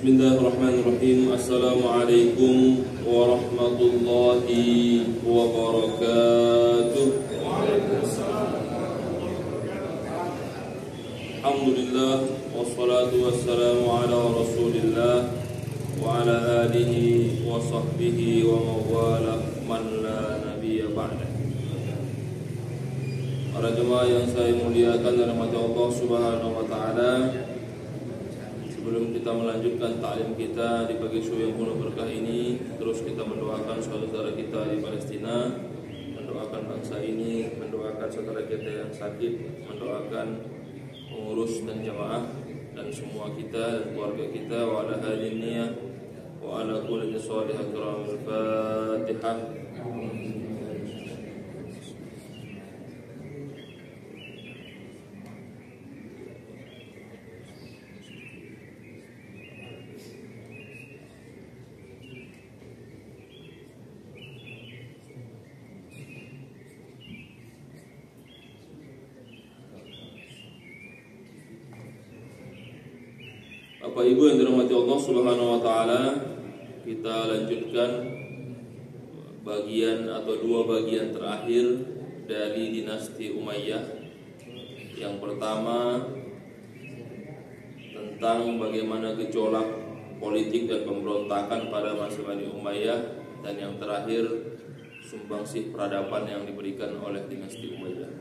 Bismillahirrahmanirrahim. Assalamualaikum warahmatullahi wabarakatuh. Alhamdulillah wassalatu wassalamu ala Rasulillah wa ala alihi wa sahbihi wa mawala man la nabiyya ba'da. Para jemaah yang saya muliakan dan rahmati Allah Subhanahu wa taala, sebelum kita melanjutkan ta'lim kita di pagi subuh yang penuh berkah ini, terus kita mendoakan saudara kita di Palestina, mendoakan bangsa ini, mendoakan saudara kita yang sakit, mendoakan pengurus dan jamaah dan semua kita dan keluarga kita. Wa ala hadiniyah wa ala kulli sholihah karamil Fatihah. Bapak Ibu yang dirahmati Allah Subhanahu wa taala, kita lanjutkan bagian atau dua bagian terakhir dari dinasti Umayyah. Yang pertama tentang bagaimana gejolak politik dan pemberontakan pada masa Bani Umayyah, dan yang terakhir sumbangsih peradaban yang diberikan oleh dinasti Umayyah.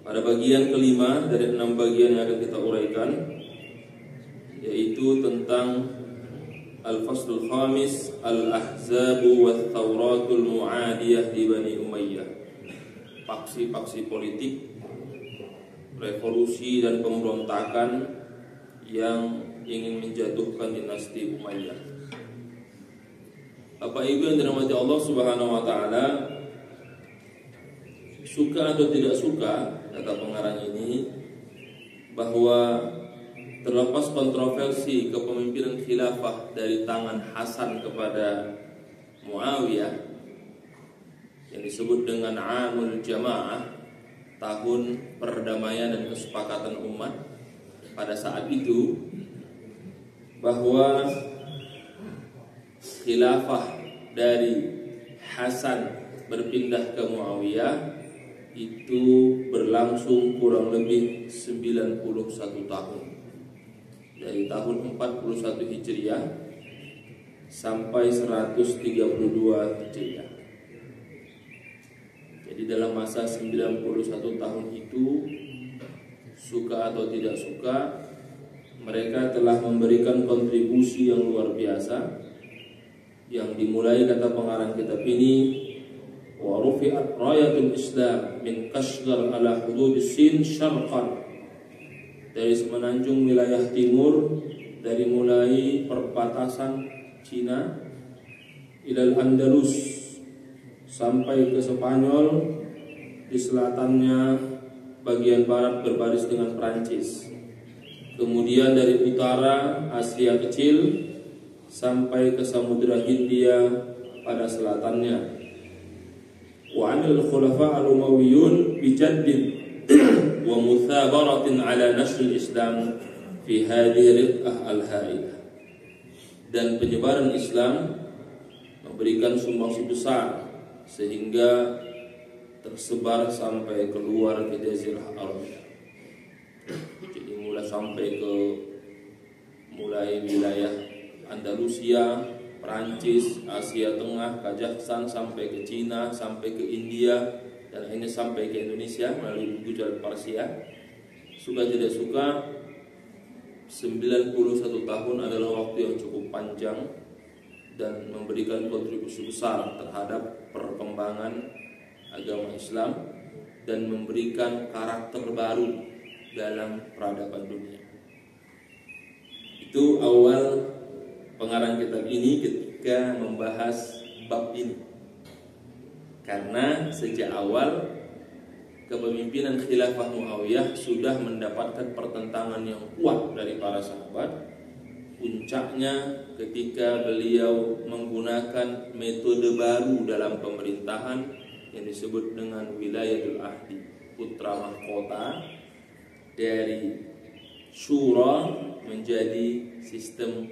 Pada bagian kelima dari 6 bagian yang akan kita uraikan, yaitu tentang Al-Faslul Khamis, Al-Ahzabu wa Thawratul Mu'adiyah di Bani Umayyah. Paksi-paksi politik, revolusi dan pemberontakan yang ingin menjatuhkan dinasti Umayyah. Bapak Ibu yang dirahmati Allah Subhanahu wa taala, suka atau tidak suka, kata pengarang ini, bahwa terlepas kontroversi kepemimpinan khilafah dari tangan Hasan kepada Muawiyah yang disebut dengan Amul Jamaah, tahun perdamaian dan kesepakatan umat pada saat itu, bahwa khilafah dari Hasan berpindah ke Muawiyah itu berlangsung kurang lebih 91 tahun, dari tahun 41 Hijriah sampai 132 Hijriah. Jadi dalam masa 91 tahun itu, suka atau tidak suka, mereka telah memberikan kontribusi yang luar biasa, yang dimulai, kata pengarang kitab ini, wa rufi'at rayatul Islam min Kashgar ala hududis Sin syarqan, dari semenanjung wilayah timur, dari mulai perbatasan Cina ilal Andalus sampai ke Spanyol, di selatannya bagian barat berbaris dengan Prancis, kemudian dari utara Asia kecil sampai ke Samudra Hindia pada selatannya. Wa 'anil khulafa al-Umayyun bijaddin wa muthabaratin ala nashr Islam fi hadhihi rid'ah al-hailah, dan penyebaran Islam memberikan sumbangsi besar sehingga tersebar sampai keluar ke Jazirah Arab. Jadi mulai wilayah Andalusia, Perancis, Asia Tengah, Kazakhstan, sampai ke Cina, sampai ke India, dan akhirnya sampai ke Indonesia melalui buku Jalan Parsia. Suka tidak suka, 91 tahun adalah waktu yang cukup panjang dan memberikan kontribusi besar terhadap perkembangan agama Islam dan memberikan karakter baru dalam peradaban dunia. Itu awal pengarang kitab ini ketika membahas bab ini. Karena sejak awal kepemimpinan khilafah Muawiyah sudah mendapatkan pertentangan yang kuat dari para sahabat. Puncaknya ketika beliau menggunakan metode baru dalam pemerintahan yang disebut dengan wilayatul ahdi, putra mahkota, dari syura menjadi sistem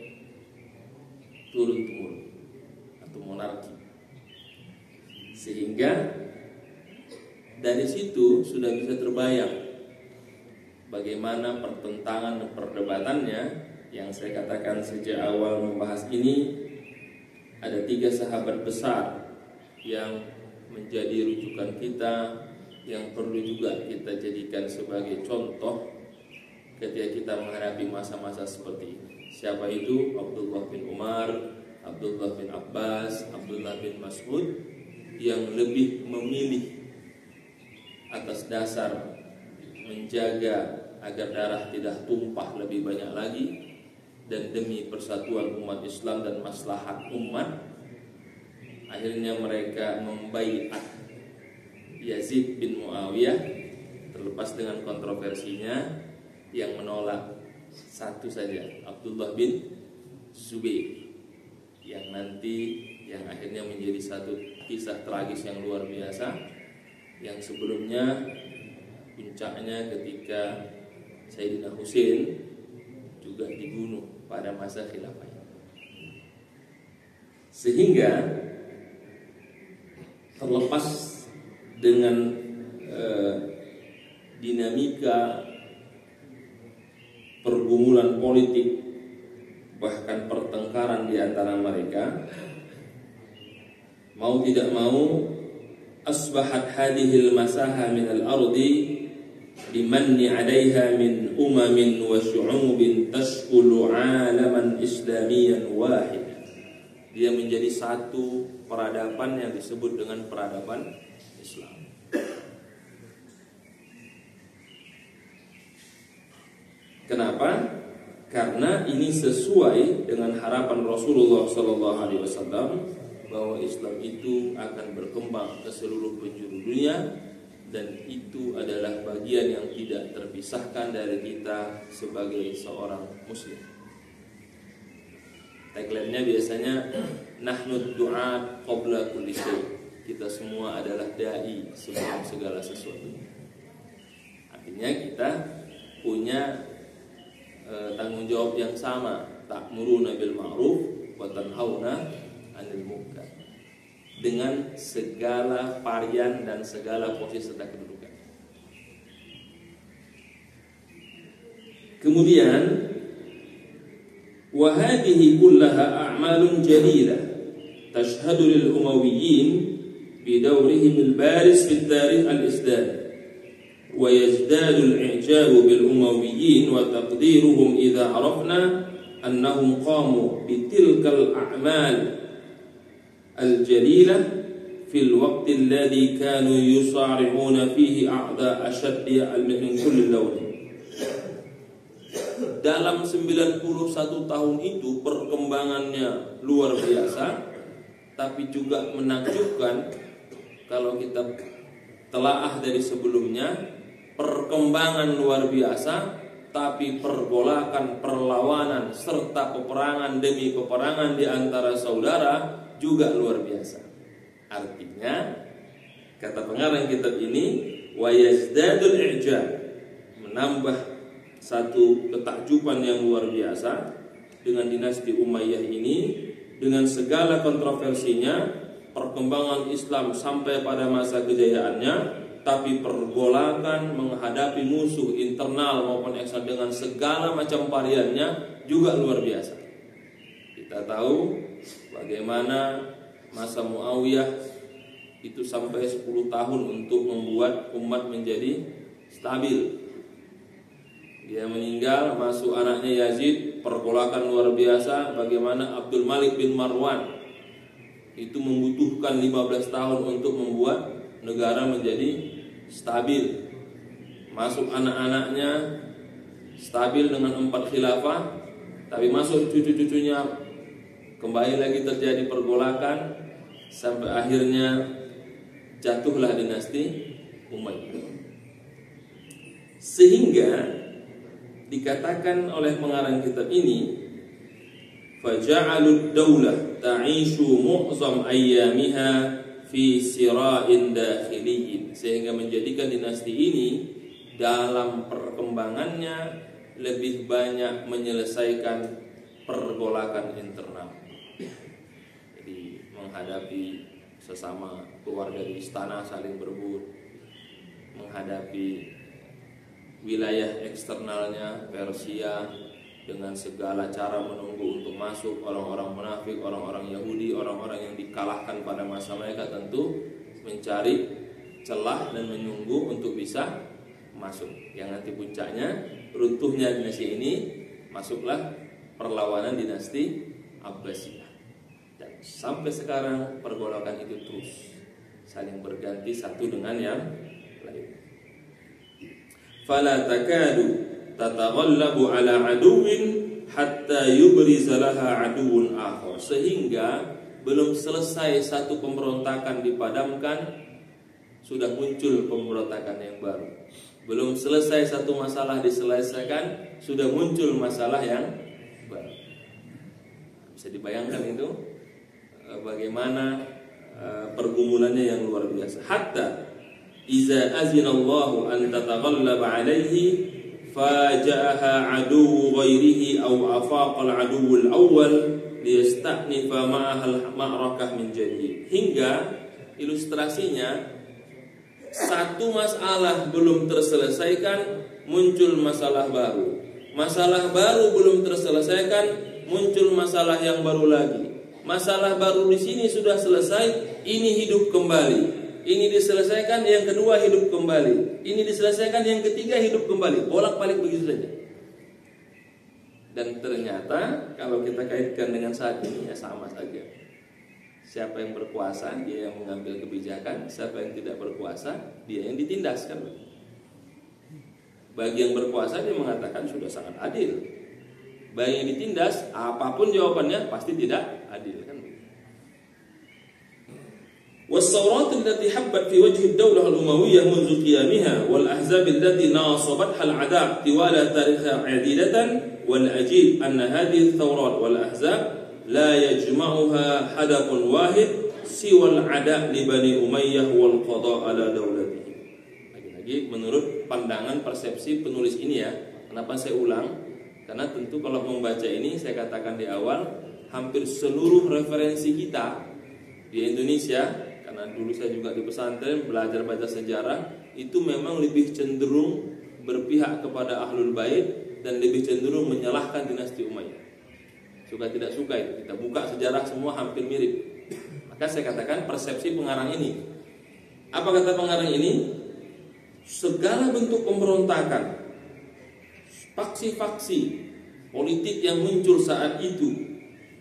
turun-temurun atau monarki. Sehingga dari situ sudah bisa terbayang bagaimana pertentangan dan perdebatannya. Yang saya katakan sejak awal membahas ini, ada 3 sahabat besar yang menjadi rujukan kita, yang perlu juga kita jadikan sebagai contoh ketika kita menghadapi masa-masa seperti ini. Siapa itu? Abdullah bin Umar, Abdullah bin Abbas, Abdullah bin Mas'ud, yang lebih memilih atas dasar menjaga agar darah tidak tumpah lebih banyak lagi, dan demi persatuan umat Islam dan maslahat umat, akhirnya mereka membaiat Yazid bin Muawiyah, terlepas dengan kontroversinya, yang menolak satu saja, Abdullah bin Zubair, yang akhirnya menjadi satu kisah tragis yang luar biasa, yang sebelumnya puncaknya ketika Sayyidina Husain juga dibunuh pada masa khilafahnya. Sehingga terlepas dengan dinamika pergumulan politik, bahkan pertengkaran di antara mereka, mau tidak mau asbahat hadhil masaha min al-ardi bimanni 'alayha min umamin wa syu'ubin tashkulu 'alaman islamiyan wahid. Dia menjadi satu peradaban yang disebut dengan peradaban Islam. Kenapa? Karena ini sesuai dengan harapan Rasulullah SAW bahwa Islam itu akan berkembang ke seluruh penjuru dunia, dan itu adalah bagian yang tidak terpisahkan dari kita sebagai seorang muslim. Tagline-nya biasanya nahnu du'a qabla kulli syai'. Kita semua adalah dai sebelum segala sesuatu. Artinya kita punya tanggung jawab yang sama, ta'muruna bil ma'ruf wa tanhauna 'anil munkar, dengan segala varian dan segala posisi serta kedudukan. Kemudian wa hadhihi kullaha a'malun jalilah tashhadu lil Umayyin bi dawrihim al-baris fi tarikh al-Islam, wa yazdadu al-i'jab bil Umayyin wa taqdiruhum idza arafna annahum qamu bi tilkal a'mal al-jalilah fil waqti alladhi kanu yusari'una fihi a'da ashaddi min kulli lawn. Dalam 91 tahun itu perkembangannya luar biasa, tapi juga menakjubkan kalau kita telaah dari sebelumnya. Perkembangan luar biasa, tapi pergolakan, perlawanan, serta peperangan demi peperangan di antara saudara juga luar biasa. Artinya, kata pengarang kitab ini, wa yazdadul i'jab, menambah satu ketakjuban yang luar biasa dengan dinasti Umayyah ini, dengan segala kontroversinya, perkembangan Islam sampai pada masa kejayaannya, tapi pergolakan menghadapi musuh internal maupun eksternal dengan segala macam variannya juga luar biasa. Kita tahu bagaimana masa Muawiyah itu sampai 10 tahun untuk membuat umat menjadi stabil. Dia meninggal, masuk anaknya Yazid, pergolakan luar biasa. Bagaimana Abdul Malik bin Marwan itu membutuhkan 15 tahun untuk membuat negara menjadi stabil. Masuk anak-anaknya stabil dengan 4 khilafah, tapi masuk cucu-cucunya kembali lagi terjadi pergolakan, sampai akhirnya jatuhlah dinasti Umayyah. Sehingga dikatakan oleh pengarang kitab ini, faja'alud daulah ta'ishu mu'zam ayyamiha fi sira'in dakhiliyin, sehingga menjadikan dinasti ini dalam perkembangannya lebih banyak menyelesaikan pergolakan internal. Jadi menghadapi sesama keluarga di istana saling berebut, menghadapi wilayah eksternalnya Persia dengan segala cara menunggu untuk masuk orang-orang munafik, orang-orang Yahudi, orang-orang yang dikalahkan pada masa mereka, tentu mencari celah dan menunggu untuk bisa masuk. Yang nanti puncaknya runtuhnya dinasti ini, masuklah perlawanan dinasti Abbasiyah. Dan sampai sekarang pergolakan itu terus saling berganti satu dengan yang lain. Fala takadu tataghallabu ala aduwin hatta yubriza laha aduwun akhar. Sehingga belum selesai satu pemberontakan dipadamkan, sudah muncul pemberontakan yang baru. Belum selesai satu masalah diselesaikan, sudah muncul masalah yang baru. Bisa dibayangkan itu bagaimana pergumulannya yang luar biasa. Hatta iza azinallahu an tataghallaba alaihi faja'aha aduwwu ghairihi aw afaqal aduwwul awwal liyasta'nifa ma'ahal ma'rakah min jadid. Hingga ilustrasinya, satu masalah belum terselesaikan, muncul masalah baru. Masalah baru belum terselesaikan, muncul masalah yang baru lagi. Masalah baru di sini sudah selesai, ini hidup kembali. Ini diselesaikan, yang kedua hidup kembali. Ini diselesaikan, yang ketiga hidup kembali. Bolak-balik begitu saja. Dan ternyata kalau kita kaitkan dengan saat ini, ya sama saja. Siapa yang berkuasa, dia yang mengambil kebijakan. Siapa yang tidak berkuasa, dia yang ditindas, kan? Bagi yang berkuasa, dia mengatakan sudah sangat adil. Bagi yang ditindas, apapun jawabannya pasti tidak adil, kan? والثورات التي حبت في وجه الدولة الأموية منذ قيامها والأحزاب التي ناصبتها العداء طوال تاريخها عديدة، والعجيب أن هذه الثورات والأحزاب لا يجمعها هدف واحد سوى العداء لبني أمية والقضاء على دولته. Lagi-lagi menurut pandangan persepsi penulis ini ya. Kenapa saya ulang? Karena tentu kalau membaca ini, saya katakan di awal, hampir seluruh referensi kita di Indonesia, karena dulu saya juga di pesantren belajar baca sejarah, itu memang lebih cenderung berpihak kepada Ahlul Bait dan lebih cenderung menyalahkan dinasti Umayyah. Suka tidak suka itu, kita buka sejarah semua hampir mirip. Maka saya katakan persepsi pengarang ini. Apa kata pengarang ini? Segala bentuk pemberontakan, faksi-faksi politik yang muncul saat itu,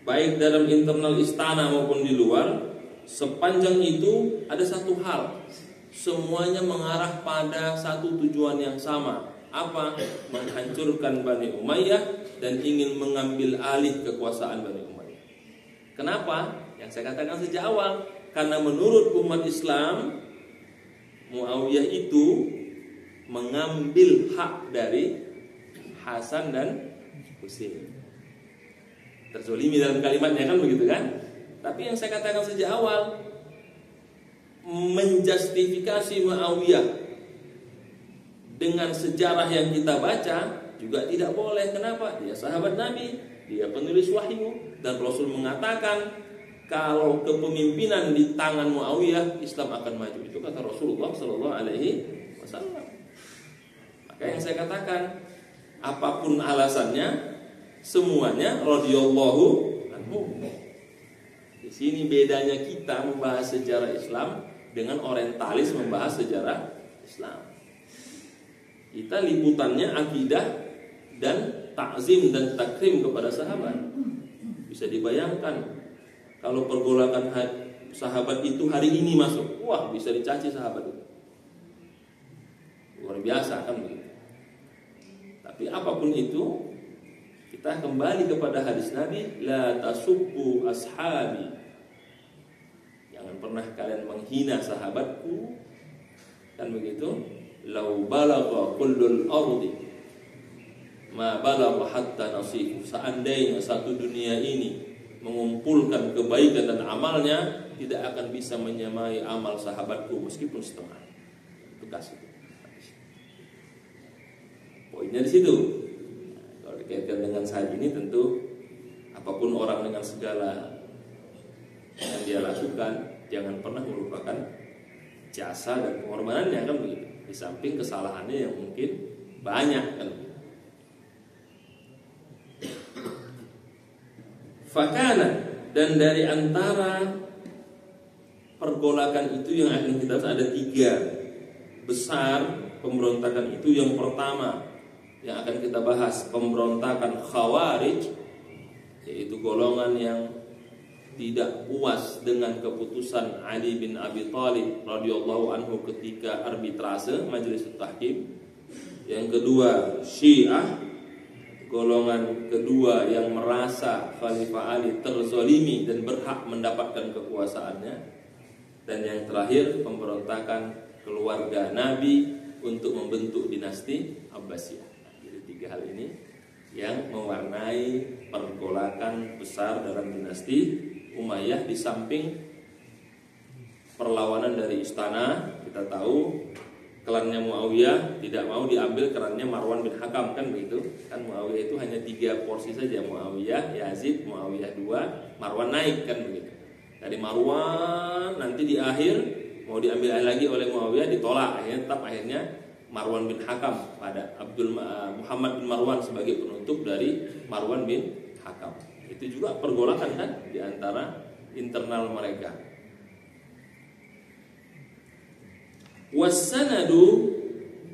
baik dalam internal istana maupun di luar, sepanjang itu ada satu hal, semuanya mengarah pada satu tujuan yang sama. Apa? Menghancurkan Bani Umayyah dan ingin mengambil alih kekuasaan Bani Umayyah. Kenapa? Yang saya katakan sejak awal, karena menurut umat Islam, Muawiyah itu mengambil hak dari Hasan dan Husain. Terzolimi dalam kalimatnya, kan begitu kan? Tapi yang saya katakan sejak awal, menjustifikasi Muawiyah dengan sejarah yang kita baca juga tidak boleh. Kenapa? Dia sahabat Nabi, dia penulis wahyu, dan Rasul mengatakan kalau kepemimpinan di tangan Muawiyah, Islam akan maju. Itu kata Rasulullah SAW. Maka yang saya katakan, apapun alasannya, semuanya radhiyallahu anhu. Di sini bedanya kita membahas sejarah Islam dengan orientalis membahas sejarah Islam. Kita liputannya akidah dan takzim dan takrim kepada sahabat. Bisa dibayangkan kalau pergolakan sahabat itu hari ini masuk, wah bisa dicaci sahabat itu. Luar biasa, kan begitu. Tapi apapun itu, kita kembali kepada hadis Nabi, la tasubbu ashabi. Jangan pernah kalian menghina sahabatku. Kan begitu? Lau balagha kullul ardi ma balagha hatta nasifu. Seandainya satu dunia ini mengumpulkan kebaikan dan amalnya, tidak akan bisa menyamai amal sahabatku meskipun setengah. Itu kasih. Poinnya di situ. saat ini tentu apapun orang dengan segala yang dia lakukan, jangan pernah melupakan jasa dan pengorbanannya, kan begitu. Di samping kesalahannya yang mungkin banyak, kan begitu. Fakana, dan dari antara pergolakan itu yang akan kita bahas ada 3 besar pemberontakan itu. Yang pertama yang akan kita bahas pemberontakan Khawarij, yaitu golongan yang tidak puas dengan keputusan Ali bin Abi Thalib radhiyallahu anhu ketika arbitrase Majelis Tahkim. Yang kedua Syiah, golongan kedua yang merasa Khalifah Ali terzalimi dan berhak mendapatkan kekuasaannya. Dan yang terakhir pemberontakan keluarga Nabi untuk membentuk dinasti Abbasiyah. Jadi 3 hal ini yang mewarnai pergolakan besar dalam dinasti Umayyah. Di samping perlawanan dari istana, kita tahu klannya Muawiyah tidak mau diambil kerannya Marwan bin Hakam, kan begitu. Kan Muawiyah itu hanya 3 porsi saja, Muawiyah, Yazid, Muawiyah 2, Marwan naik, kan begitu. Dari Marwan nanti di akhir mau diambil lagi oleh Muawiyah, ditolak. Akhirnya Marwan bin Hakam pada Muhammad bin Marwan sebagai penutup dari Marwan bin Hakam. Itu juga pergolakan kan di antara internal mereka. Wassanadu,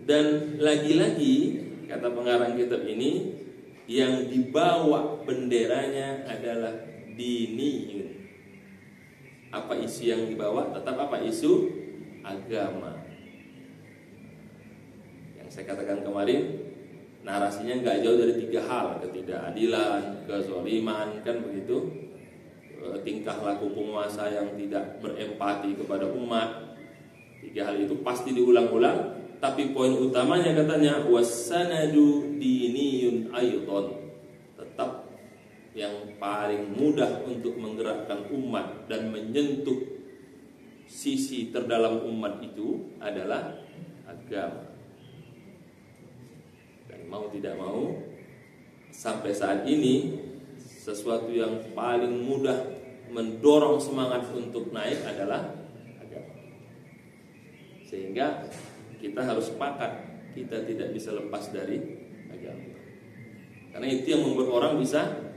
dan lagi-lagi kata pengarang kitab ini, yang dibawa benderanya adalah diniyun. Apa isu yang dibawa? Tetap apa? Isu agama. Yang saya katakan kemarin, narasinya nggak jauh dari 3 hal: ketidakadilan, kezaliman, kan begitu, tingkah laku penguasa yang tidak berempati kepada umat. 3 hal itu pasti diulang-ulang. Tapi poin utamanya katanya wassanadu diniyun aydon, tetap yang paling mudah untuk menggerakkan umat dan menyentuh sisi terdalam umat itu adalah agama. Dan mau tidak mau, sampai saat ini sesuatu yang paling mudah mendorong semangat untuk naik adalah agama. Sehingga kita harus sepakat, kita tidak bisa lepas dari agama. Karena itu yang membuat orang bisa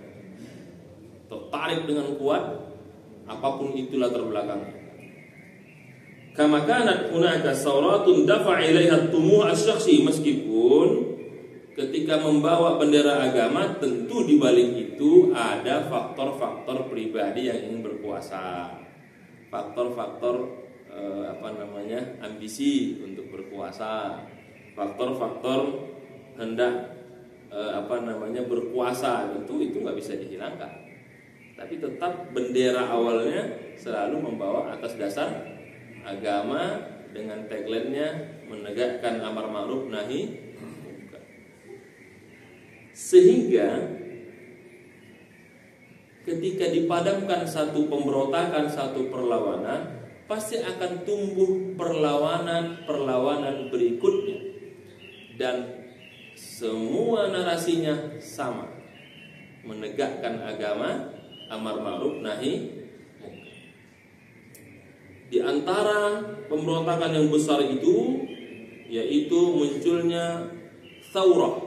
tertarik dengan kuat, apapun itu latar belakangnya. Kama kanat hunaka sauratun dafa' ilaiha tumuh asy-syakhsi, meskipun ketika membawa bendera agama tentu di balik itu ada faktor-faktor pribadi yang ingin berkuasa. Faktor-faktor ambisi untuk berkuasa. Faktor-faktor hendak berkuasa, tentu itu nggak bisa dihilangkan. Tapi tetap bendera awalnya selalu membawa atas dasar agama dengan tagline-nya menegakkan amar ma'ruf nahi munkar. Sehingga ketika dipadamkan satu pemberontakan, satu perlawanan, pasti akan tumbuh perlawanan berikutnya. Dan semua narasinya sama, menegakkan agama, amar ma'ruf nahi munkar. Di antara pemberontakan yang besar itu yaitu munculnya Thawrah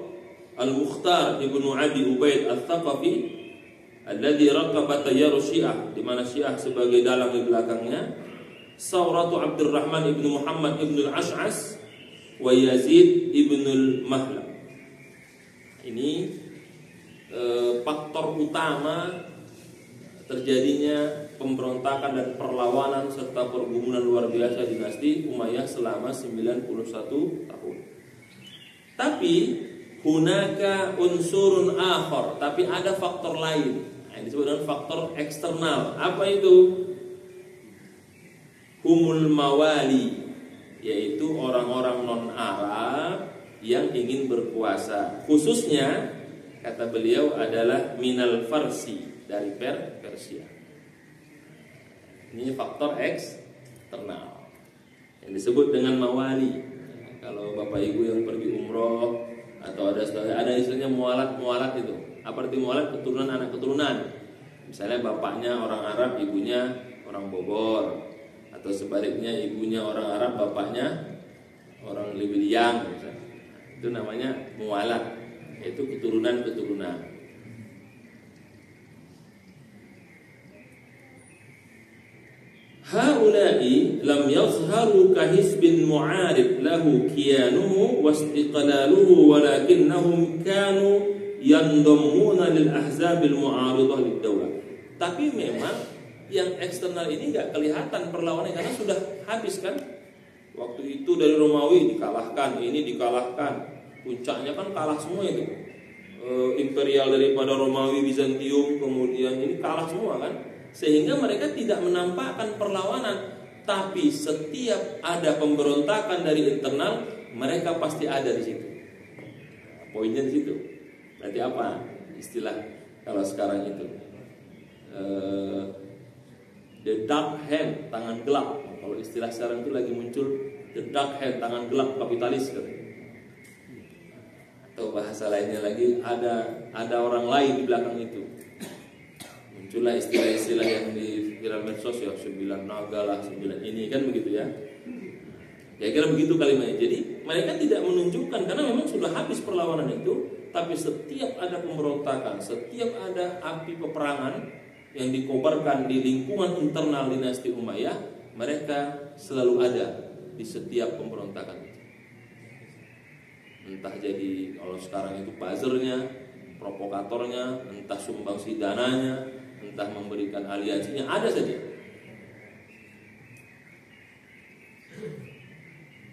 Al-Mukhtar ibnu Abi Ubaid Al-Thaqafi alladhi raqaba tayyar Syiah, di mana Syiah sebagai dalang di belakangnya. Thawratu Abdurrahman ibnu Muhammad ibnu Al-Ash'as wa Yazid ibnu Al-Mahla. Ini faktor utama terjadinya pemberontakan dan perlawanan serta pergumulan luar biasa dinasti Umayyah selama 91 tahun. Tapi hunaka unsurun akhar, tapi ada faktor lain. Ini disebut dengan faktor eksternal. Apa itu? Humul mawali, yaitu orang-orang non-Arab yang ingin berkuasa. Khususnya kata beliau adalah minal farsi, dari Persia. Ini faktor eksternal yang disebut dengan mawali. Kalau bapak ibu yang pergi umroh atau ada istilahnya mualat itu. Apa arti mualat? Keturunan anak keturunan. Misalnya bapaknya orang Arab, ibunya orang Bogor, atau sebaliknya ibunya orang Arab, bapaknya orang Libiliang. Itu namanya mualat, yaitu keturunan-keturunan. Haula'i lam yazharu ka hisbin mu'arib lahu kiyanuhu wastiqlaluhu walakinnahum kanu yandammuna lil ahzabil mu'aridah lid daulah. Tapi memang yang eksternal ini enggak kelihatan perlawanannya karena sudah habis kan. Waktu itu dari Romawi dikalahkan, ini dikalahkan. Puncaknya kan kalah semua itu. Imperial daripada Romawi, Bizantium, kemudian ini kalah semua kan. Sehingga mereka tidak menampakkan perlawanan, tapi setiap ada pemberontakan dari internal, mereka pasti ada di situ. Poinnya di situ. Berarti apa istilah kalau sekarang itu? The dark hand, tangan gelap. Kalau istilah sekarang itu lagi muncul the dark hand, tangan gelap kapitalis kan? Atau bahasa lainnya lagi ada orang lain di belakang itu. Muncullah istilah-istilah yang di viral medsos ya, 9 naga lah, 9 ini kan begitu ya. Ya kira begitu kalimatnya. Jadi mereka tidak menunjukkan karena memang sudah habis perlawanan itu, tapi setiap ada pemberontakan, setiap ada api peperangan yang dikobarkan di lingkungan internal dinasti Umayyah, mereka selalu ada di setiap pemberontakan itu. Entah jadi kalau sekarang itu buzzernya, provokatornya, entah sumbangsi dananya, entah memberikan aliansinya, ada saja.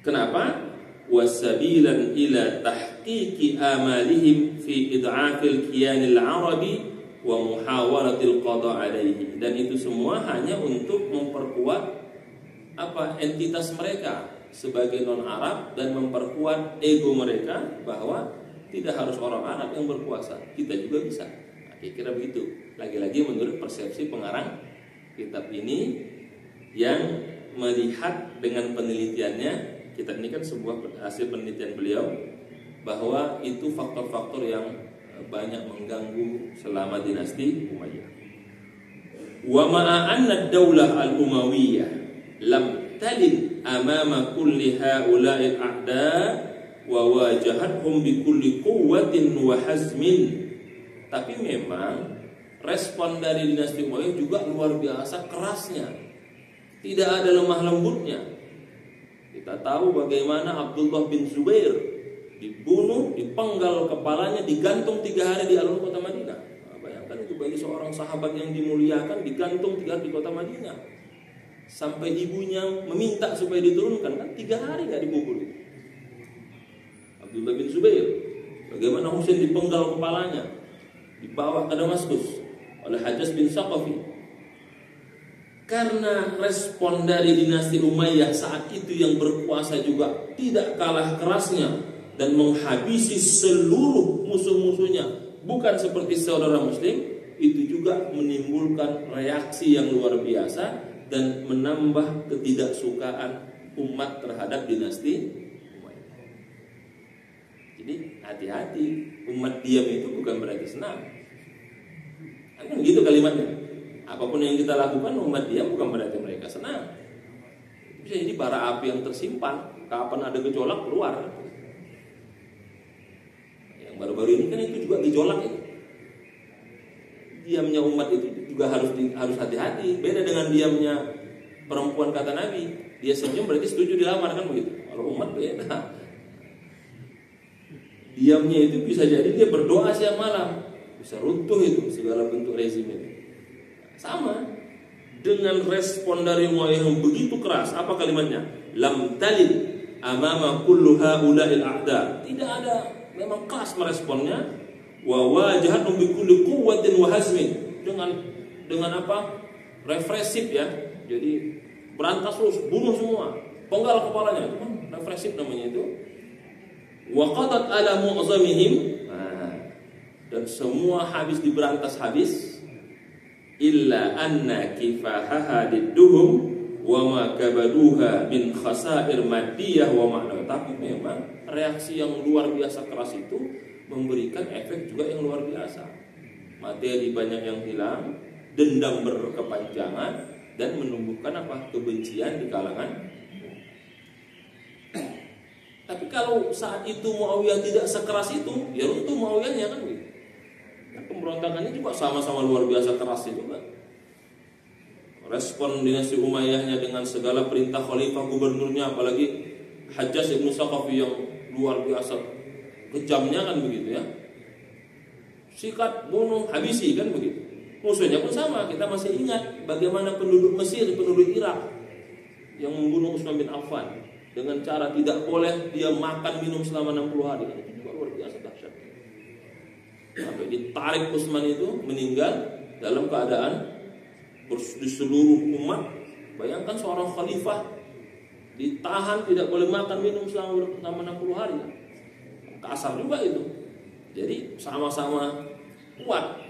Kenapa? Wasabilan ila tahqiqi amalihim fi id'afil kiyanil arabi wa muhawalatil qada alaihi. Dan itu semua hanya untuk memperkuat entitas mereka sebagai non-Arab dan memperkuat ego mereka bahwa tidak harus orang Arab yang berkuasa, kita juga bisa. Nah, kira begitu. Lagi-lagi menurut persepsi pengarang kitab ini yang melihat dengan penelitiannya, kitab ini kan sebuah hasil penelitian beliau, bahwa itu faktor-faktor yang banyak mengganggu selama dinasti Umayyah. Wa ma'a anna ad-daulah al-Umayyah lam talid amama kulli haula'il a'da wa wajahathum bi kulli quwwatin wa hazmin. Tapi memang respon dari dinasti Umayyah juga luar biasa kerasnya. Tidak ada lemah lembutnya. Kita tahu bagaimana Abdullah bin Zubair dibunuh, dipenggal kepalanya, digantung 3 hari di alun kota Madinah. Nah, bayangkan itu bagi seorang sahabat yang dimuliakan, digantung 3 hari di kota Madinah. Sampai ibunya meminta supaya diturunkan, kan 3 hari nggak dipukul. Abdullah bin Zubair, bagaimana Husain dipenggal kepalanya, dibawa ke Damaskus oleh Hajjaj bin Saqafi. Karena respon dari dinasti Umayyah saat itu yang berkuasa juga tidak kalah kerasnya dan menghabisi seluruh musuh-musuhnya, bukan seperti saudara muslim, itu juga menimbulkan reaksi yang luar biasa dan menambah ketidaksukaan umat terhadap dinasti Umayyah. Jadi hati-hati, umat diam itu bukan berarti senang. Kan gitu kalimatnya. Apapun yang kita lakukan umat diam bukan berarti mereka senang. Bisa jadi bara api yang tersimpan, kapan ada gejolak keluar. Baru-baru ini kan itu juga gejolak itu. Diamnya umat itu juga harus hati-hati. Beda dengan diamnya perempuan kata Nabi. Dia senyum berarti setuju dilamar kan begitu. Kalau umat beda. Diamnya itu bisa jadi dia berdoa siang malam, bisa runtuh itu segala bentuk rezim itu. Sama dengan respon dari Umayyah yang begitu keras. Apa kalimatnya? Lam talid amama kullu haula'il a'da. Tidak ada, memang keras meresponnya. Wa wajahatum bi kulli quwwatin wa hazmin. Dengan apa? Represif ya. Jadi berantas terus, bunuh semua, penggal kepalanya. Itu kan represif namanya itu. Wa qatat ala mu'zamihim. Dan semua habis diberantas habis. Illa anna kifahaha didduhum wa ma kabaduha min khasair maddiyah wa ma'na. Tapi memang reaksi yang luar biasa keras itu memberikan efek juga yang luar biasa. Materi banyak yang hilang, dendam berkepanjangan, dan menumbuhkan apa? Kebencian di kalangan. Tapi kalau saat itu Muawiyah tidak sekeras itu, ya runtuh Muawiyahnya kan gitu. Nah, pemberontakannya juga sama-sama luar biasa kerasnya juga. Respon dinasti Umayyahnya dengan segala perintah khalifah, gubernurnya, apalagi Hajjaj ibn Saqafi yang luar biasa kejamnya kan begitu ya. Sikat, bunuh, habisi kan begitu. Musuhnya pun sama. Kita masih ingat bagaimana penduduk Mesir, penduduk Irak yang membunuh Utsman bin Affan dengan cara tidak boleh dia makan minum selama 60 hari. Itu juga luar biasa dahsyat. Sampai ditarik Utsman itu meninggal dalam keadaan di seluruh umat. Bayangkan seorang khalifah ditahan tidak boleh makan minum selama 60 hari. Kasar juga itu. Jadi sama-sama kuat.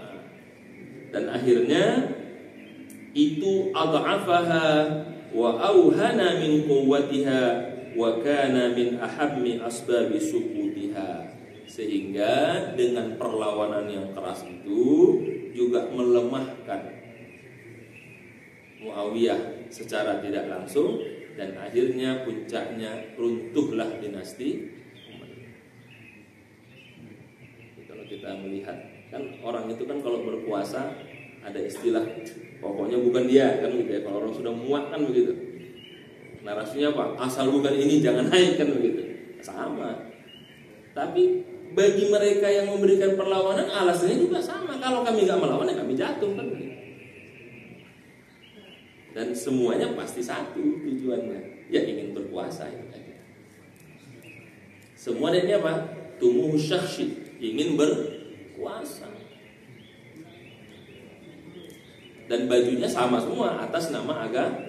Dan akhirnya itu ad'afaha wa auhana min quwwatiha wa kana min ahammi asbabi suqutiha. Sehingga dengan perlawanan yang keras itu juga melemahkan Muawiyah secara tidak langsung, dan akhirnya puncaknya runtuhlah dinasti Umayyah. Kalau kita melihat kan orang itu kan kalau berkuasa ada istilah pokoknya bukan dia kan gitu ya. Kalau orang sudah muak kan begitu. Narasinya apa? Asal bukan ini jangan naik kan begitu. Sama. Tapi bagi mereka yang memberikan perlawanan alasannya juga sama. Kalau kami nggak melawan ya kami jatuh kan begitu. Dan semuanya pasti satu tujuannya, ya ingin berkuasa itu aja. Semua dari apa? Tumuh syakhsi, ingin berkuasa. Dan bajunya sama semua atas nama agama.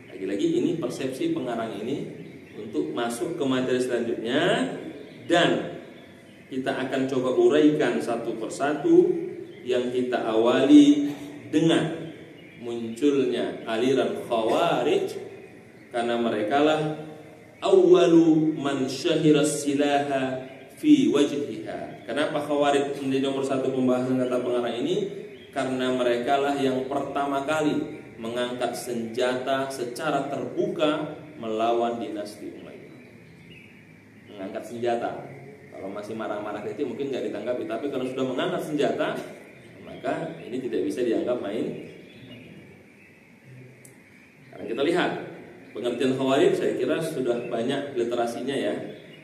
Lagi-lagi ini persepsi pengarang ini untuk masuk ke materi selanjutnya, dan kita akan coba uraikan satu persatu yang kita awali dengan munculnya aliran Khawarij, karena merekalah awwalu man syahira silaha fi wajhiha. Kenapa Khawarij menjadi nomor satu pembahasan kata pengarang ini? Karena merekalah yang pertama kali mengangkat senjata secara terbuka melawan dinasti Umayyah. Mengangkat senjata. Kalau masih marah-marah itu mungkin nggak ditanggapi, tapi kalau sudah mengangkat senjata, maka ini tidak bisa dianggap main. Karena kita lihat pengertian Khawarij, saya kira sudah banyak literasinya ya.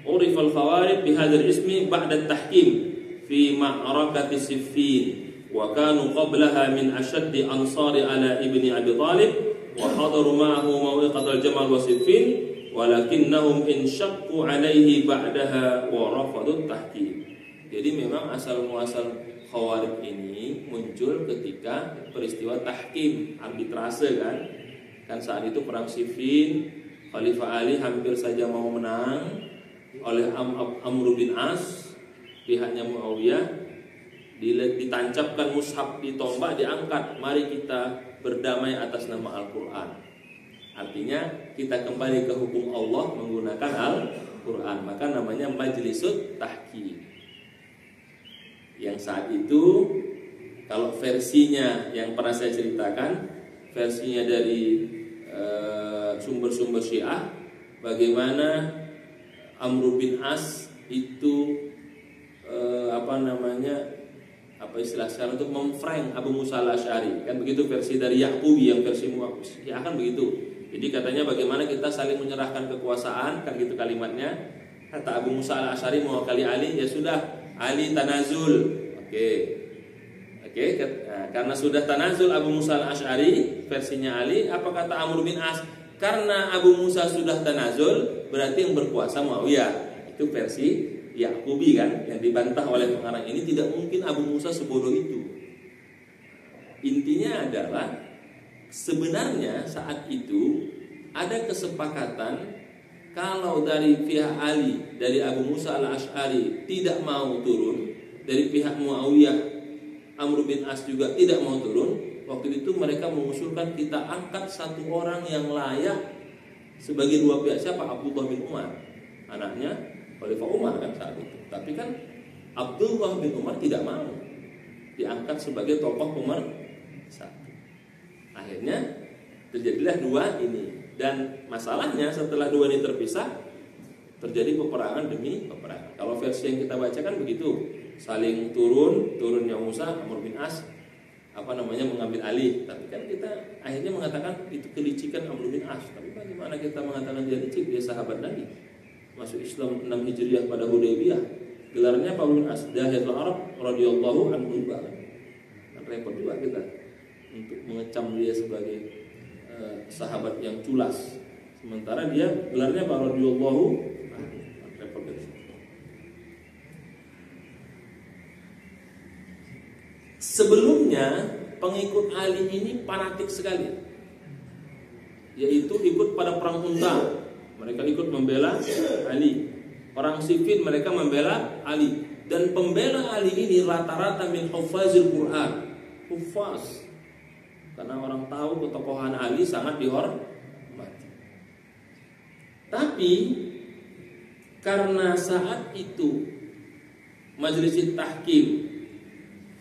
Urifal Khawarij bihadzal ismi ba'da tahkim fi ma'rakati Siffin, wa kanu qablaha min ashaddi ansari ala ibni Abi Thalib, wa hadaru ma'ahu mawqi'atal Jamal wa Siffin, walakinnahum insyaqqu alaihi ba'daha wa rafadut tahkim. Jadi memang asal muasal Khawarij ini muncul ketika peristiwa tahkim, arbitrase kan. Kan saat itu perang Siffin, Khalifah Ali hampir saja mau menang oleh Amr bin As, pihaknya Muawiyah, ditancapkan mushaf di tombak, diangkat, mari kita berdamai atas nama Al-Quran. Artinya kita kembali ke hukum Allah menggunakan Al-Quran, maka namanya Majlisut Tahkim. Yang saat itu kalau versinya yang pernah saya ceritakan, versinya dari sumber-sumber Syiah, bagaimana Amr bin As itu apa istilah sekarang untuk memfrank Abu Musa al-Asy'ari, kan begitu versi dari Ya'qubi, yang versi Syiah kan begitu. Jadi katanya bagaimana kita saling menyerahkan kekuasaan, kan gitu kalimatnya. Kata Abu Musa al-Asy'ari mewakili Ali, ya sudah Ali tanazul. Oke. Nah, karena sudah tanazul Abu Musa al-Asy'ari versinya Ali, apa kata Amr bin As? Karena Abu Musa sudah tanazul, berarti yang berkuasa Muawiyah. Itu versi Ya'qubi kan, yang dibantah oleh pengarang ini. Tidak mungkin Abu Musa sebodoh itu. Intinya adalah sebenarnya saat itu ada kesepakatan kalau dari pihak Ali, dari Abu Musa al-Asy'ari tidak mau turun, dari pihak Muawiyah Amr bin As juga tidak mau turun. Waktu itu mereka mengusulkan kita angkat satu orang yang layak sebagai dua pihak. Siapa? Abdullah bin Umar, anaknya Khalifah Umar kan saat itu. Tapi kan Abdullah bin Umar tidak mau diangkat sebagai tokoh Umar satu. Akhirnya terjadilah dua ini. Dan masalahnya setelah dua ini terpisah, terjadi peperangan demi peperangan. Kalau versi yang kita baca kan begitu, saling turunnya Musa, Amr bin As mengambil alih. Tapi kan kita akhirnya mengatakan itu kelicikan Amr bin As. Tapi bagaimana kita mengatakan dia licik? Dia sahabat Nabi, masuk Islam 6 Hijriah pada Hudaybiyah. Gelarnya Amr bin As, Dahirul Arab radhiyallahu anhu. Kan repot juga kita untuk mengecam dia sebagai sahabat yang culas. Sementara dia gelarnya radhiyallahu anhu. Repot dari situ. Sebelumnya pengikut Ali ini fanatik sekali, yaitu ikut pada perang Unta. Mereka ikut membela Ali. Perang Siffin mereka membela Ali. Dan pembela Ali ini rata-rata min hufazil Quran, hufaz. Karena orang tahu ketokohan Ali sangat dihormati. Tapi karena saat itu majelis tahkim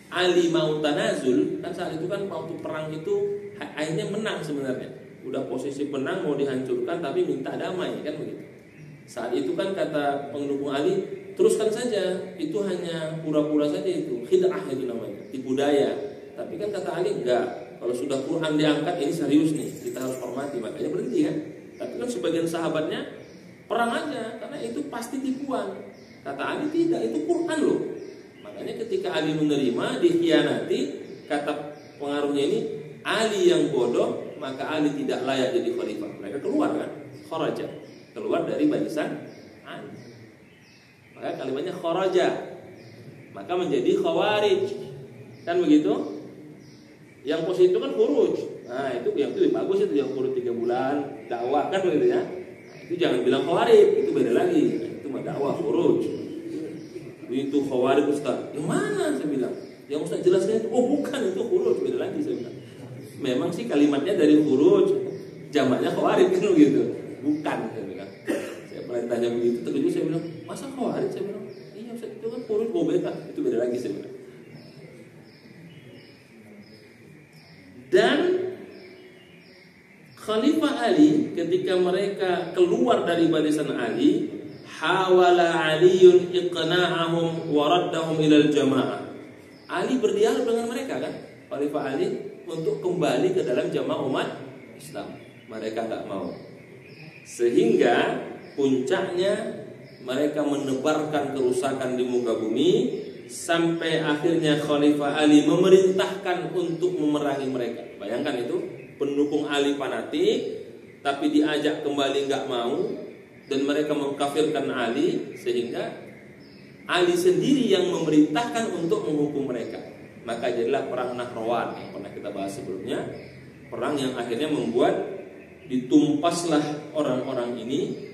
Ali mau tanazul, kan saat itu kan waktu perang itu akhirnya menang sebenarnya. Udah posisi menang mau dihancurkan tapi minta damai kan begitu. Saat itu kan kata pendukung Ali, teruskan saja, itu hanya pura-pura saja itu, khid'ah itu namanya, tipu daya. Tapi kan kata Ali enggak. Kalau sudah Quran diangkat ini serius nih, kita harus hormati, makanya berhenti kan. Tapi kan sebagian sahabatnya perang aja karena itu pasti tipuan. Kata Ali tidak, itu Quran loh. Makanya ketika Ali menerima dikhianati, kata pengaruhnya ini Ali yang bodoh, maka Ali tidak layak jadi khalifah. Mereka keluar kan, kharaja, keluar dari barisan Ali. Maka kalimatnya kharaja, maka menjadi khawarij. Kan begitu? Yang positif itu kan khuruj. Nah itu yang lebih bagus itu yang khuruj 3 bulan dakwah kan begitu ya. Nah, itu jangan bilang khawarij, itu beda lagi. Nah, itu mah dakwah khuruj. Itu khawarij Ustaz. Yang mana saya bilang? Yang Ustaz jelaskan itu bukan, itu khuruj, beda lagi saya bilang. Memang sih kalimatnya dari khuruj, jamaknya khawarij kan begitu. Bukan saya bilang. Saya pernah ditanya begitu, terkejut saya bilang, "Masa khawarij?" Saya bilang, "Iya Ustaz, itu kan khuruj." Beda, itu beda lagi saya bilang. Dan Khalifah Ali ketika mereka keluar dari barisan Ali, hawala Aliun iqna'ahum wa raddahum ilal jamaah. Ali berdialog dengan mereka kan, Khalifah Ali, untuk kembali ke dalam jamaah umat Islam. Mereka enggak mau. Sehingga puncaknya mereka menebarkan kerusakan di muka bumi. Sampai akhirnya Khalifah Ali memerintahkan untuk memerangi mereka. Bayangkan itu, pendukung Ali fanatik, tapi diajak kembali nggak mau, dan mereka mengkafirkan Ali, sehingga Ali sendiri yang memerintahkan untuk menghukum mereka. Maka jadilah perang Nahrawan yang pernah kita bahas sebelumnya, perang yang akhirnya membuat ditumpaslah orang-orang ini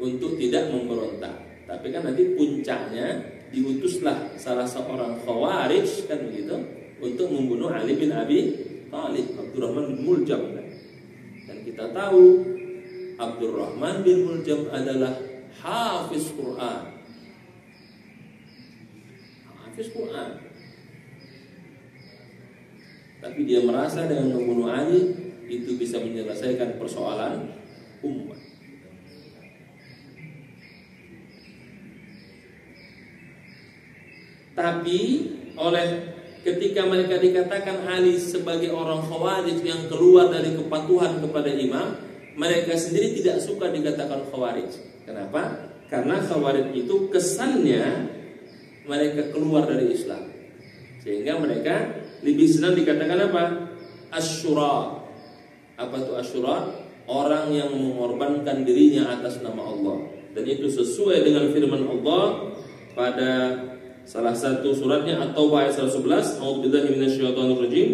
untuk tidak memberontak. Tapi kan nanti puncaknya diutuslah salah seorang khawarij kan begitu untuk membunuh Ali bin Abi Thalib, Abdurrahman bin Muljam. Dan kita tahu Abdurrahman bin Muljam adalah hafiz Quran. Hafiz Quran. Tapi dia merasa dengan membunuh Ali itu bisa menyelesaikan persoalan umat. Tapi ketika mereka dikatakan Ali sebagai orang khawarij yang keluar dari kepatuhan kepada imam, mereka sendiri tidak suka dikatakan khawarij. Kenapa? Karena khawarij itu kesannya mereka keluar dari Islam, sehingga mereka lebih senang dikatakan apa? Asyura. Apa itu asyura? Orang yang mengorbankan dirinya atas nama Allah. Dan itu sesuai dengan firman Allah pada salah satu suratnya At-Taubah ayat 111, A'udzubillahi minasyaitonirrajim.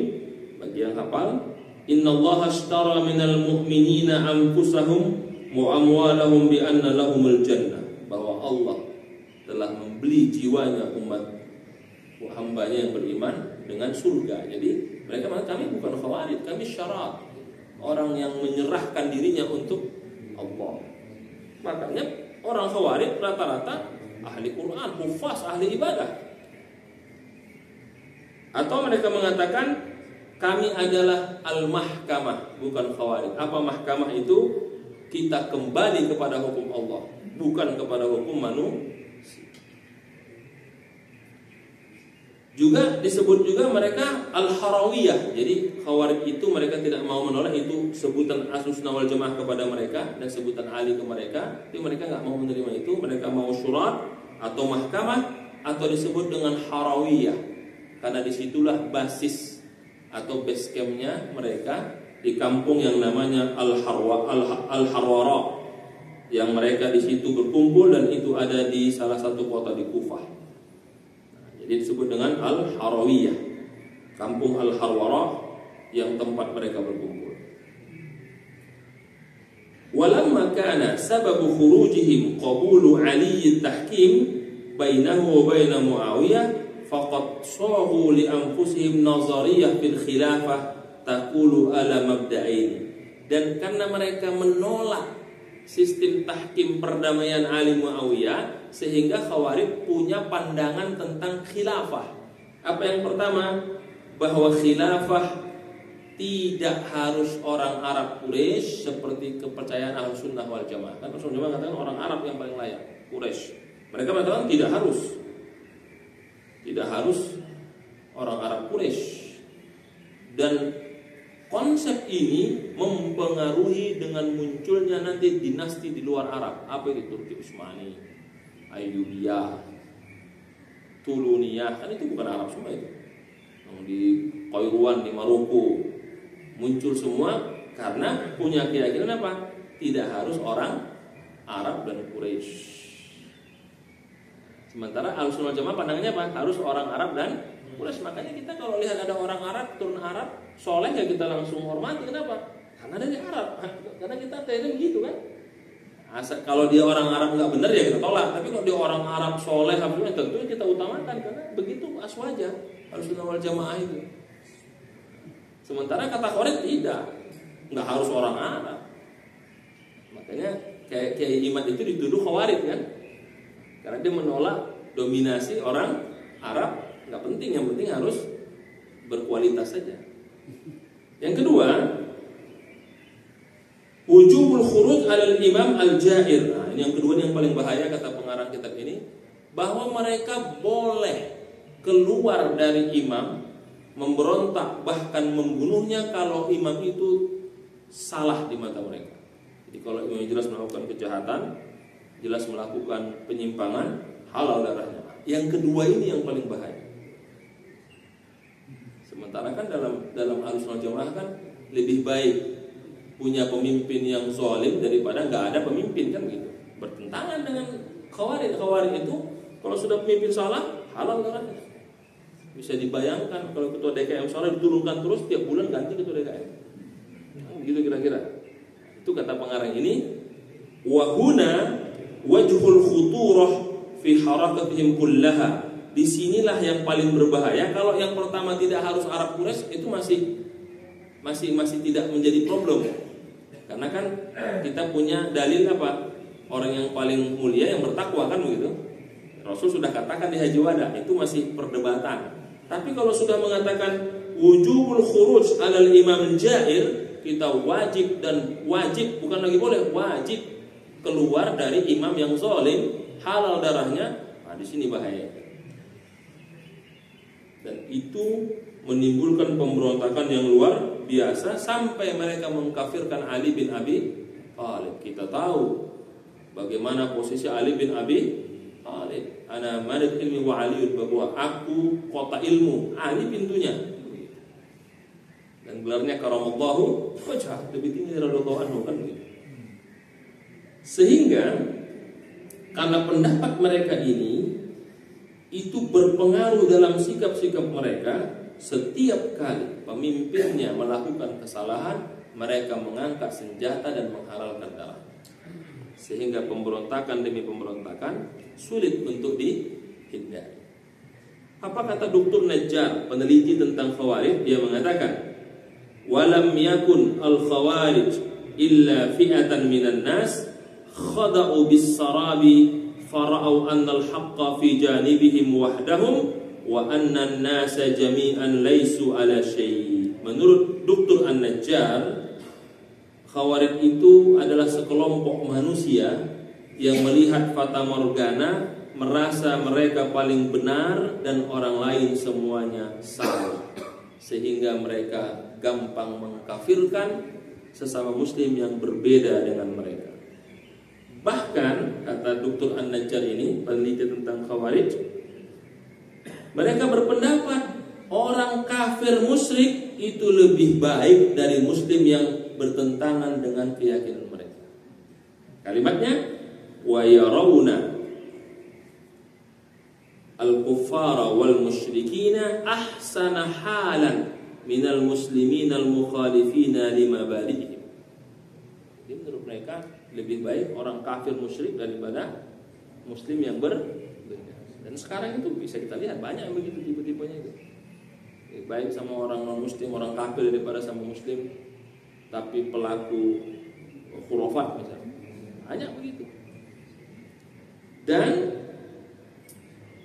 Bagi yang hafal, Innallaha ashtara minal mu'minina anfusahum wa amwalahum bi anna lahumul jannah. Bahwa Allah telah membeli jiwanya umat hambanya yang beriman dengan surga. Jadi mereka mengatakan, kami bukan khawarij, kami syarat, orang yang menyerahkan dirinya untuk Allah. Makanya Orang Khawarij rata-rata ahli Quran, hufaz, ahli ibadah. Atau mereka mengatakan kami adalah al-mahkamah, bukan Khawarij. Apa mahkamah itu? Kita kembali kepada hukum Allah, bukan kepada hukum manusia. Juga disebut juga mereka al-harawiyah. Jadi Khawarij itu mereka tidak mau menolak, itu sebutan Ahlussunnah wal Jamaah kepada mereka dan sebutan Ali ke mereka. Tapi mereka nggak mau menerima itu. Mereka mau syurat atau mahkamah atau disebut dengan harawiyah. Karena disitulah basis atau base campnya mereka di kampung yang namanya Al-Harwara, yang mereka di situ berkumpul dan itu ada di salah satu kota di Kufah. Jadi disebut dengan Al-Harawiyah, kampung Al-Harwara yang tempat mereka berkumpul. Walamma kana sababu khurujihim qabulu Ali at-tahkim bainahu wa bain Muawiyah faqad sahu li anfusihim nazariyah fil khilafah taqulu ala mabda'in. Dan karena mereka menolak sistem tahkim perdamaian Ali Muawiyah, sehingga Khawarij punya pandangan tentang khilafah. Apa yang pertama? Bahwa khilafah tidak harus orang Arab Quraisy seperti kepercayaan Ahlussunnah wal Jamaah. Kan Ahlussunnah wal Jamaah mengatakan orang Arab yang paling layak, Quraisy. Mereka mengatakan tidak harus. Tidak harus orang Arab Quraisy. Dan konsep ini mempengaruhi dengan munculnya nanti dinasti di luar Arab. Apa itu? Turki Utsmani, Ayyubiyah, Tuluniyah, kan itu bukan Arab semua itu. Yang di Kairouan di Maroko muncul semua karena punya keyakinan apa? Tidak harus orang Arab dan Quraisy. Sementara Ahlussunnah wal Jamaah pandangannya apa? Harus orang Arab dan Quraisy. Makanya kita kalau lihat ada orang Arab, turun Arab, soleh ya kita langsung hormati. Kenapa? Karena dari Arab. Karena kita tadi begitu kan. Kalau dia orang Arab nggak benar ya kita tolak. Tapi kalau dia orang Arab soleh, tentu kita utamakan karena begitu aswaja Ahlussunnah wal Jamaah itu. Sementara kata Khawarij tidak, nggak harus orang Arab. Makanya kayak Imad itu dituduh Khawarij kan, karena dia menolak dominasi orang Arab. Nggak penting, yang penting harus berkualitas saja. Yang kedua, wujubul khuruj alal imam al-ja'ir. Nah, ini yang kedua yang paling bahaya kata pengarang kitab ini, bahwa mereka boleh keluar dari imam, memberontak bahkan membunuhnya kalau imam itu salah di mata mereka. Jadi kalau imam jelas melakukan kejahatan, jelas melakukan penyimpangan, halal darahnya. Yang kedua ini yang paling bahaya. Sementara kan dalam Ahlussunnah Jamaah kan lebih baik punya pemimpin yang zalim daripada nggak ada pemimpin kan gitu. Bertentangan dengan Khawarij. Khawarij itu kalau sudah pemimpin salah, halal darahnya. Bisa dibayangkan kalau ketua DKM salah diturunkan terus tiap bulan ganti ketua DKM. Gitu kira-kira. Itu kata pengarang ini, wa huna wajhul khuturah fi harakatihim kullaha. Disinilah yang paling berbahaya. Kalau yang pertama tidak harus Arab Quraisy itu masih tidak menjadi problem. Karena kan kita punya dalil apa? Orang yang paling mulia yang bertakwa kan begitu. Rasul sudah katakan di Haji Wada, itu masih perdebatan. Tapi kalau sudah mengatakan wujubul khuruj alal imam jair, kita wajib bukan lagi boleh, wajib keluar dari imam yang zalim, halal darahnya. Nah, di sini bahaya. Dan itu menimbulkan pemberontakan yang luar biasa sampai mereka mengkafirkan Ali bin Abi Thalib. Kita tahu bagaimana posisi Ali bin Abi Thalib. Ana malik ilmi wa aliyud, bahwa aku kota ilmu, Ali pintunya. Dan gelarnya karamallahu wajhah, lebih tinggi dari radhiyallahu anhu kan gitu. Sehingga karena pendapat mereka ini itu berpengaruh dalam sikap-sikap mereka. Setiap kali pemimpinnya melakukan kesalahan, mereka mengangkat senjata dan menghalalkan darah. Sehingga pemberontakan demi pemberontakan sulit untuk dihindari. Apa kata Dr. Najjar, peneliti tentang Khawarij? Dia mengatakan, walam yakun al-khawarij illa fi'atan minan nas khada'u bis-sarabi fara'au anna al-haqqa fi janibihim wahdahum wa anna an-nasa jami'an laisu ala syai'. Menurut Dr. An-Najjar, Khawarij itu adalah sekelompok manusia yang melihat fata morgana, merasa mereka paling benar dan orang lain semuanya salah, sehingga mereka gampang mengkafirkan sesama muslim yang berbeda dengan mereka. Bahkan kata Dr. An-Najjar ini, peneliti tentang Khawarij, mereka berpendapat orang kafir musyrik itu lebih baik dari muslim yang bertentangan dengan keyakinan mereka. Kalimatnya, wa yarawna al-kuffara wal musyrikina ahsana halan minal muslimin al-mukhalifina lima balihim. Jadi menurut mereka lebih baik orang kafir musyrik daripada muslim yang berbeda. Dan sekarang itu bisa kita lihat banyak yang begitu tipe-tipenya itu. Baik sama orang non muslim, orang kafir daripada sama muslim, tapi pelaku khurafat misalnya, banyak begitu. Dan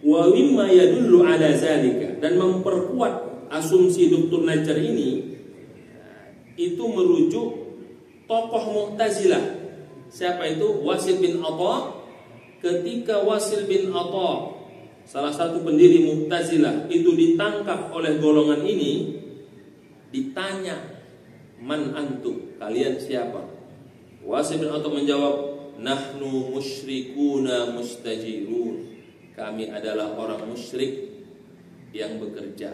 wa mimma yadullu ala zalika, dan memperkuat asumsi Dr. Najjar ini, itu merujuk tokoh Mu'tazilah. Siapa itu? Wasil bin Atha. Ketika Wasil bin Atha, salah satu pendiri Mu'tazilah, itu ditangkap oleh golongan ini, ditanya, man antum, kalian siapa? Wasil bin Atha menjawab, nahnu musyrikuna mustajirun, kami adalah orang musyrik yang bekerja.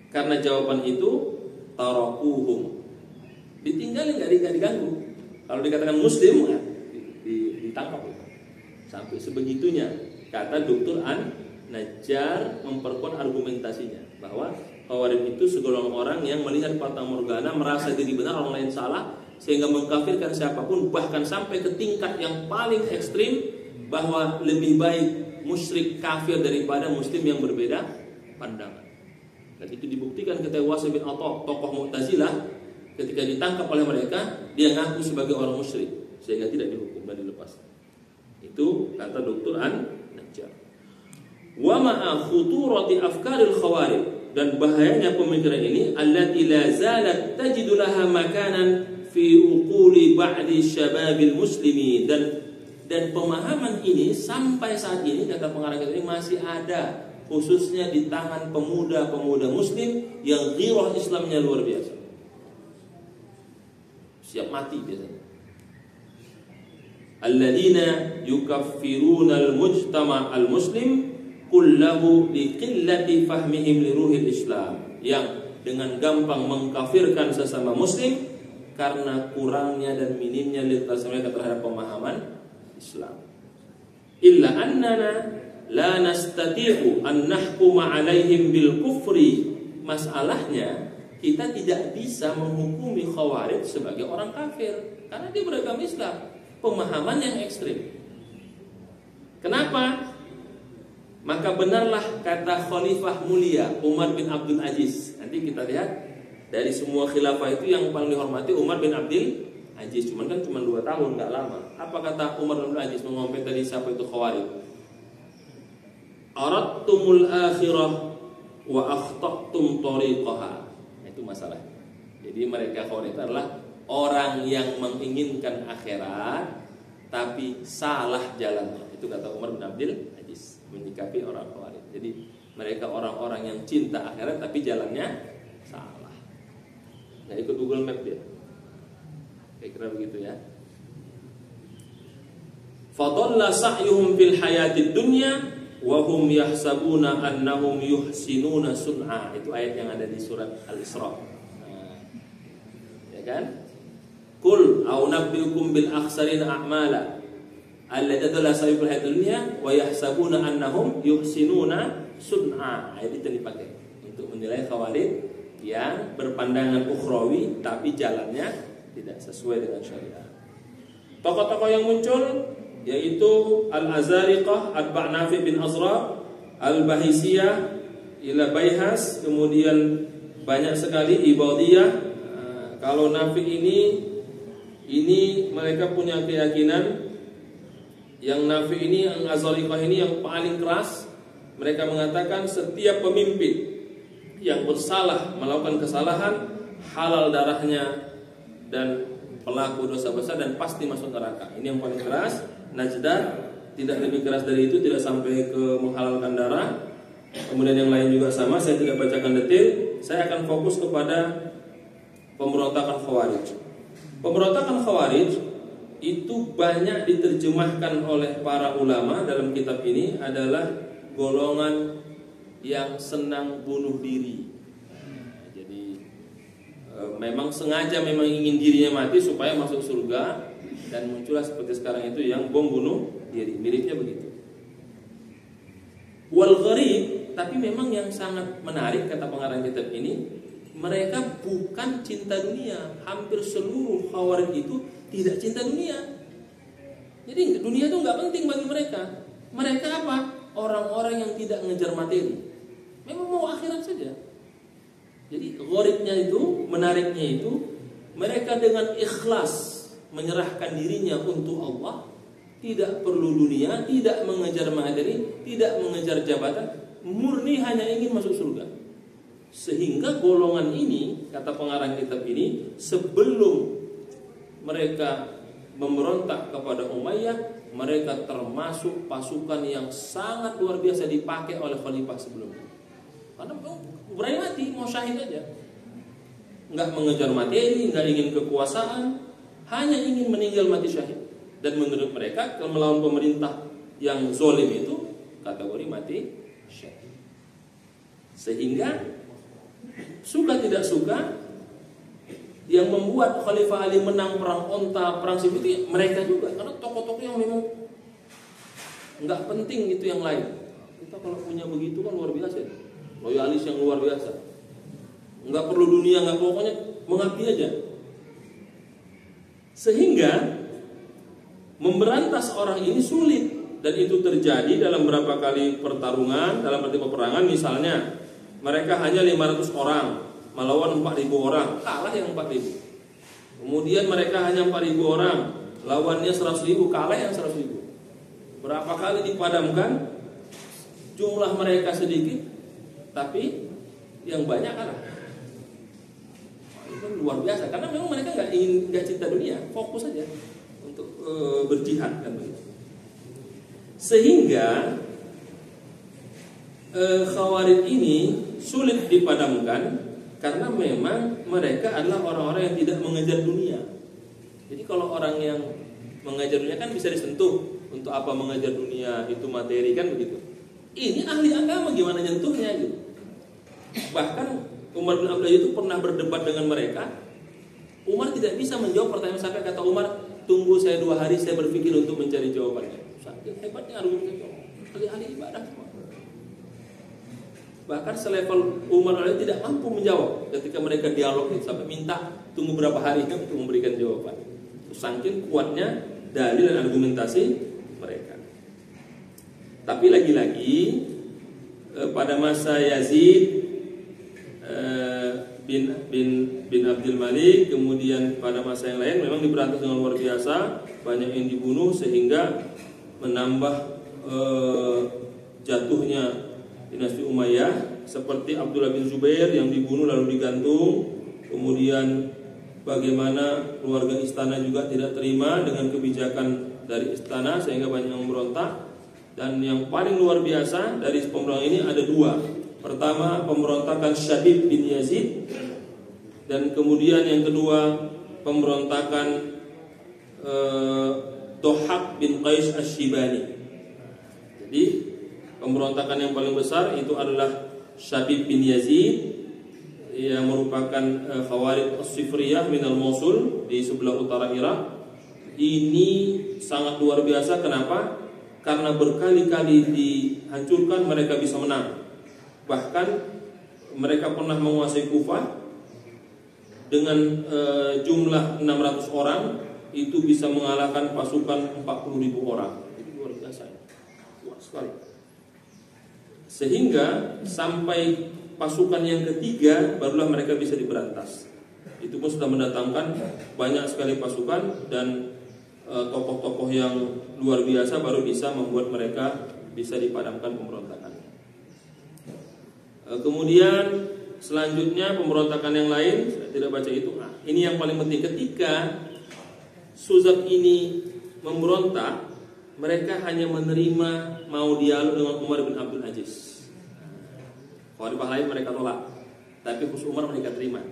Karena jawaban itu, tarakuhum, ditinggalin, nggak diganggu. Kalau dikatakan muslim, ditangkap. Sampai sebegitunya. Kata Dr. An-Najjar memperkuat argumentasinya bahwa Khawarij itu segolongan orang yang melihat fata morgana, merasa diri benar, orang lain salah, sehingga mengkafirkan siapapun, bahkan sampai ke tingkat yang paling ekstrim bahwa lebih baik musyrik kafir daripada muslim yang berbeda pandangan. Dan itu dibuktikan ketika Wasil bin Atha, tokoh Mu'tazilah, ketika ditangkap oleh mereka, dia ngaku sebagai orang musyrik sehingga tidak dihukum dan dilepas. Itu kata Dr. An-Najjar. Wa ma'a khuturati afkaril khawarij, dan bahayanya pemikiran ini, allati la zalat tajidu laha makanan fi uquli ba'di syababil muslimin, dan pemahaman ini sampai saat ini, kata pengarang ini, masih ada, khususnya di tangan pemuda-pemuda muslim yang ghirah Islamnya luar biasa, siap mati biasanya. Alladzina yukaffiruna al-mujtama' al-muslim kullahu liqillati fahmihim li ruhil Islam, yang dengan gampang mengkafirkan sesama muslim karena kurangnya dan minimnya literasi mereka terhadap pemahaman Islam. Illa annana la nastati'u an nahkuma 'alaihim bil kufri. Masalahnya, kita tidak bisa menghukumi Khawarij sebagai orang kafir karena dia beragama Islam, pemahaman yang ekstrim. Kenapa? Maka benarlah kata Khalifah Mulia Umar bin Abdul Aziz. Nanti kita lihat dari semua khilafah itu yang paling dihormati Umar bin Abdul Aziz. Cuman kan cuma 2 tahun, nggak lama. Apa kata Umar bin Abdul Aziz mengomentari siapa itu Khawarij? Aradtumul akhirah wa akhtatum tariqaha. Itu masalah. Jadi mereka Khawarij adalah orang yang menginginkan akhirat tapi salah jalannya. Itu kata Umar bin Abdul Aziz menyikapi orang Khawarij. Jadi mereka orang-orang yang cinta akhirat tapi jalannya salah. Nah, ikut Google Map dia. Kira-kira begitu ya. Fadalla sa'yuhum fil hayatid dunya wa hum yahsabuna annahum yuhsinuna sun'a. Itu ayat yang ada di surat Al-Isra. Nah, ya kan? Qul au nabbiukum bil akhsarina a'mala alladzina sa'yu fil hayatid dunya wa yahsabuna annahum yuhsinuna sun'a. Ayat itu dipakai untuk menilai Khawarij yang berpandangan ukhrawi tapi jalannya tidak sesuai dengan syariat. Tokoh-tokoh yang muncul yaitu Al-Azariqah, Al-Ba'nafi bin Azra, Al-Bahisiyah, ila Baihas, kemudian banyak sekali Ibadiyah. Kalau Nafi ini mereka punya keyakinan Yang Nafi ini, yang Azariqah ini yang paling keras. Mereka mengatakan setiap pemimpin yang bersalah, melakukan kesalahan, halal darahnya dan pelaku dosa besar dan pasti masuk neraka. Ini yang paling keras. Najdah tidak lebih keras dari itu, tidak sampai ke menghalalkan darah. Kemudian yang lain juga sama, saya tidak bacakan detail. Saya akan fokus kepada pemberontakan Khawarij. Pemberontakan Khawarij itu banyak diterjemahkan oleh para ulama dalam kitab ini adalah golongan yang senang bunuh diri. Jadi memang sengaja memang ingin dirinya mati supaya masuk surga, dan muncullah seperti sekarang itu yang bom bunuh diri, miripnya begitu. Wal gharib, tapi memang yang sangat menarik kata pengarang kitab ini, mereka bukan cinta dunia. Hampir seluruh Khawarij itu tidak cinta dunia. Jadi dunia itu nggak penting bagi mereka. Mereka apa? Orang-orang yang tidak ngejar materi. Memang mau akhirat saja. Jadi gharibnya itu, menariknya itu, mereka dengan ikhlas menyerahkan dirinya untuk Allah, tidak perlu dunia, tidak mengejar materi, tidak mengejar jabatan, murni hanya ingin masuk surga. Sehingga golongan ini, kata pengarang kitab ini, sebelum mereka memberontak kepada Umayyah, mereka termasuk pasukan yang sangat luar biasa dipakai oleh khalifah sebelumnya. Karena berani mati, mau syahid aja, nggak mengejar materi, nggak ingin kekuasaan, hanya ingin meninggal mati syahid. Dan menurut mereka, kalau melawan pemerintah yang zalim itu kategori mati syahid. Sehingga suka tidak suka, yang membuat Khalifah Ali menang perang Onta, perang Siffin itu mereka juga, karena tokoh-tokoh yang memang nggak penting itu yang lain. Kita kalau punya begitu kan luar biasa, loyalis yang luar biasa, nggak perlu dunia, nggak, pokoknya mengabdi aja. Sehingga memberantas orang ini sulit, dan itu terjadi dalam beberapa kali pertarungan, dalam arti peperangan. Misalnya mereka hanya 500 orang melawan 4.000 orang, kalah yang 4.000. Kemudian mereka hanya 4.000 orang, lawannya 100.000, kalah yang 100.000. Berapa kali dipadamkan, jumlah mereka sedikit, tapi yang banyak kalah. Itu luar biasa, karena memang mereka nggak cinta dunia, fokus saja untuk berjihad kan begitu. Sehingga Khawarij ini sulit dipadamkan, karena memang mereka adalah orang-orang yang tidak mengejar dunia. Jadi kalau orang yang mengejar dunia kan bisa disentuh. Untuk apa mengejar dunia, itu materi kan begitu. Ini ahli agama, gimana nyentuhnya gitu. Bahkan Umar bin Abdul Aziz itu pernah berdebat dengan mereka. Umar tidak bisa menjawab pertanyaan, sampai kata Umar, tunggu saya 2 hari, saya berpikir untuk mencari jawabannya. Saking hebatnya argumen ahli ibadah semua. Bahkan selevel Umar bin Abdul Aziz tidak mampu menjawab ketika mereka dialog, sampai minta tunggu berapa hari untuk memberikan jawaban. Saking kuatnya dalil dan argumentasi mereka. Tapi lagi-lagi pada masa Yazid bin Abdul Malik, kemudian pada masa yang lain memang diberantas dengan luar biasa, banyak yang dibunuh sehingga menambah jatuhnya dinasti Umayyah, seperti Abdullah bin Zubair yang dibunuh lalu digantung. Kemudian bagaimana keluarga istana juga tidak terima dengan kebijakan dari istana sehingga banyak yang memberontak. Dan yang paling luar biasa dari pemberontakan ini ada 2. Pertama, pemberontakan Syabib bin Yazid, dan kemudian yang kedua pemberontakan Dohak bin Qais Ash-Shibani. Jadi pemberontakan yang paling besar itu adalah Syabib bin Yazid, yang merupakan Khawarij As-Sifriyah minal Mosul di sebelah utara Irak. Ini sangat luar biasa. Kenapa? Karena berkali-kali dihancurkan mereka bisa menang. Bahkan mereka pernah menguasai Kufah dengan jumlah 600 orang, itu bisa mengalahkan pasukan 40.000 orang. Itu luar biasa, kuat sekali. Sehingga sampai pasukan yang ketiga barulah mereka bisa diberantas. Itu pun sudah mendatangkan banyak sekali pasukan, dan tokoh-tokoh yang luar biasa baru bisa membuat mereka bisa dipadamkan pemberontakan. Kemudian selanjutnya pemberontakan yang lain, saya tidak baca itu. Nah, ini yang paling penting, ketika Suzak ini memberontak, mereka hanya menerima mau dialog dengan Umar bin Abdul Aziz. Khalifah lain mereka tolak, tapi khusus Umar mereka terima.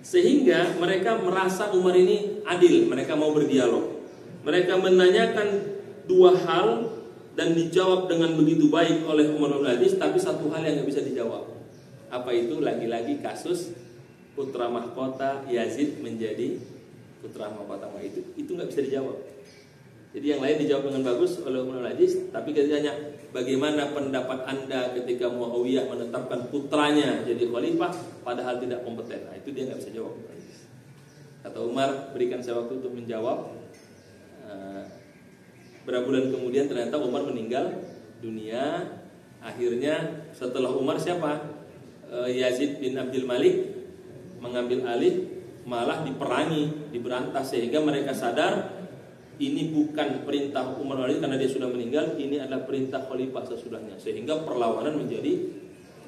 Sehingga mereka merasa Umar ini adil, mereka mau berdialog. Mereka menanyakan dua hal dan dijawab dengan begitu baik oleh Umar bin Abdul Aziz, tapi satu hal yang nggak bisa dijawab. Apa itu? Lagi-lagi kasus putra mahkota Yazid menjadi putra mahkota itu nggak bisa dijawab. Jadi yang lain dijawab dengan bagus oleh Umar bin Aziz, tapi ketika ditanya bagaimana pendapat Anda ketika Muawiyah menetapkan putranya jadi khalifah padahal tidak kompeten, nah itu dia nggak bisa jawab. Kata Umar, berikan saya waktu untuk menjawab. Berapa bulan kemudian ternyata Umar meninggal dunia. Akhirnya setelah Umar siapa? Yazid bin Abdul Malik mengambil alih, malah diperangi, diberantas, sehingga mereka sadar ini bukan perintah Umar bin Khattab karena dia sudah meninggal, ini adalah perintah khalifah sesudahnya, sehingga perlawanan menjadi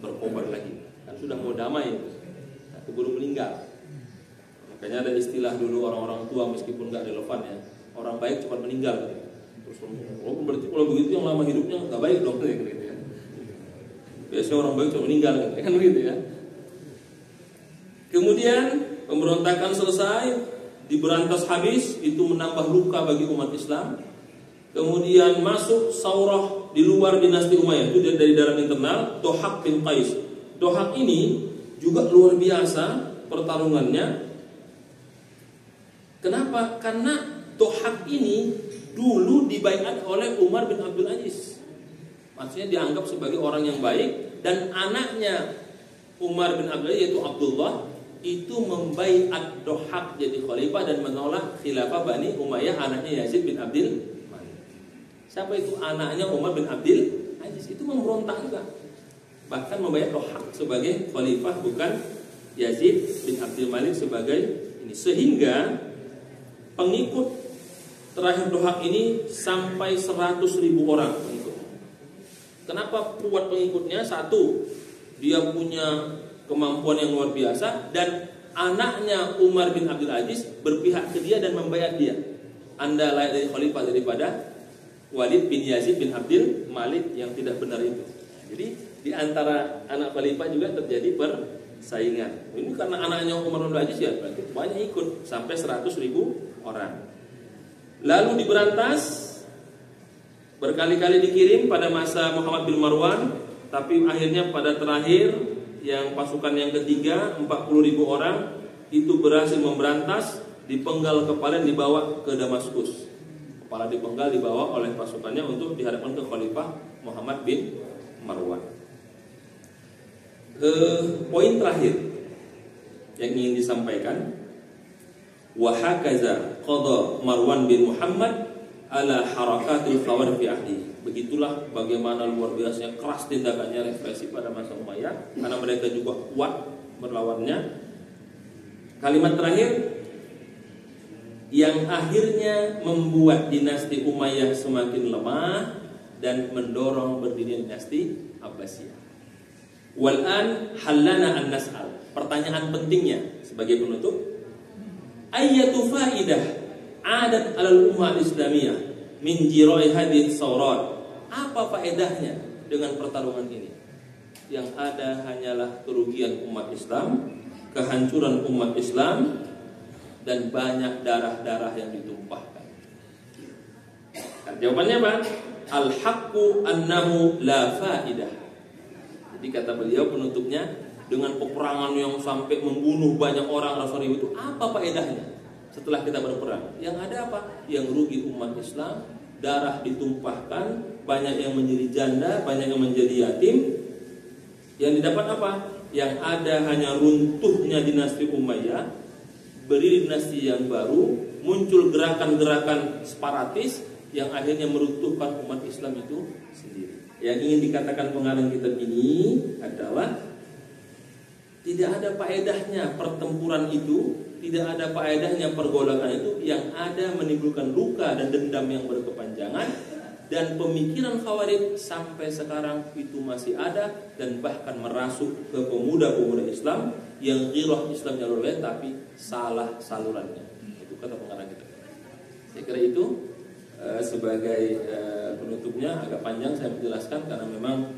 berkobar lagi. Kan sudah mau damai, nah, keburu meninggal. Makanya ada istilah dulu orang-orang tua meskipun nggak relevan ya, orang baik cepat meninggal. Terus berarti kalau begitu yang lama hidupnya nggak baik dong, gitu ya. Biasanya orang baik cepat meninggal, kan begitu ya. Kemudian pemberontakan selesai, diberantas habis, itu menambah luka bagi umat Islam. Kemudian masuk Saurah di luar dinasti Umayyah, itu dari dalam internal, Dohak bin Qais. Dohak ini juga luar biasa pertarungannya. Kenapa? Karena Dohak ini dulu dibaiat oleh Umar bin Abdul Aziz. Maksudnya dianggap sebagai orang yang baik, dan anaknya Umar bin Abdul Aziz yaitu Abdullah itu membaiat Dohak jadi khalifah dan menolak khilafah Bani Umayyah anaknya Yazid bin Abdul Malik. Siapa itu? Anaknya Umar bin Abdul Aziz, itu memberontak juga. Bahkan membaiat Dohak sebagai khalifah, bukan Yazid bin Abdul Malik sebagai ini. Sehingga pengikut terakhir Dohak ini sampai 100.000 orang pengikut. Kenapa kuat pengikutnya? Satu, dia punya kemampuan yang luar biasa, dan anaknya Umar bin Abdul Aziz berpihak ke dia dan membayar dia. Anda layak dari khalifah daripada Walid bin Yazid bin Abdul Malik yang tidak benar itu. Jadi di antara anak khalifah juga terjadi persaingan. Ini karena anaknya Umar bin Abdul Aziz ya berarti banyak ikut, sampai 100.000 orang. Lalu diberantas, berkali-kali dikirim pada masa Muhammad bin Marwan, tapi akhirnya pada terakhir yang pasukan yang ketiga 40.000 orang itu berhasil memberantas, dipenggal kepala dan dibawa ke Damaskus. Kepala dipenggal dibawa oleh pasukannya untuk dihadapkan ke Khalifah Muhammad bin Marwan. Poin terakhir yang ingin disampaikan, wa hakaza qada Marwan bin Muhammad ala harakatil khawarij fi ahdi. Begitulah bagaimana luar biasanya keras tindakannya represi pada masa Umayyah, karena mereka juga kuat berlawannya. Kalimat terakhir yang akhirnya membuat dinasti Umayyah semakin lemah dan mendorong berdirinya dinasti Abbasiyah. Wal'an halana an nas'al. Pertanyaan pentingnya sebagai penutup, ayyatu faidah adat alal ummah islamiyah min jirai hadith saurat. Apa faedahnya dengan pertarungan ini? Yang ada hanyalah kerugian umat Islam, kehancuran umat Islam, dan banyak darah-darah yang ditumpahkan. Nah, jawabannya apa? Al-haqqu annahu la faidah. Jadi kata beliau penutupnya, dengan peperangan yang sampai membunuh banyak orang ratusan ribu itu apa faedahnya? Setelah kita berperang, yang ada apa? Yang rugi umat Islam, darah ditumpahkan, banyak yang menjadi janda, banyak yang menjadi yatim. Yang didapat apa? Yang ada hanya runtuhnya dinasti Umayyah, berdiri dinasti yang baru, muncul gerakan-gerakan separatis yang akhirnya meruntuhkan umat Islam itu sendiri. Yang ingin dikatakan pengarang kitab ini adalah tidak ada faedahnya pertempuran itu tidak ada faedahnya pergolakan itu, yang ada menimbulkan luka dan dendam yang berkepanjangan. Dan pemikiran Khawarij sampai sekarang itu masih ada, dan bahkan merasuk ke pemuda-pemuda Islam yang ghirah Islamnya luar biasa tapi salah salurannya. Itu kata pengarang kita. Saya kira itu sebagai penutupnya, agak panjang saya menjelaskan karena memang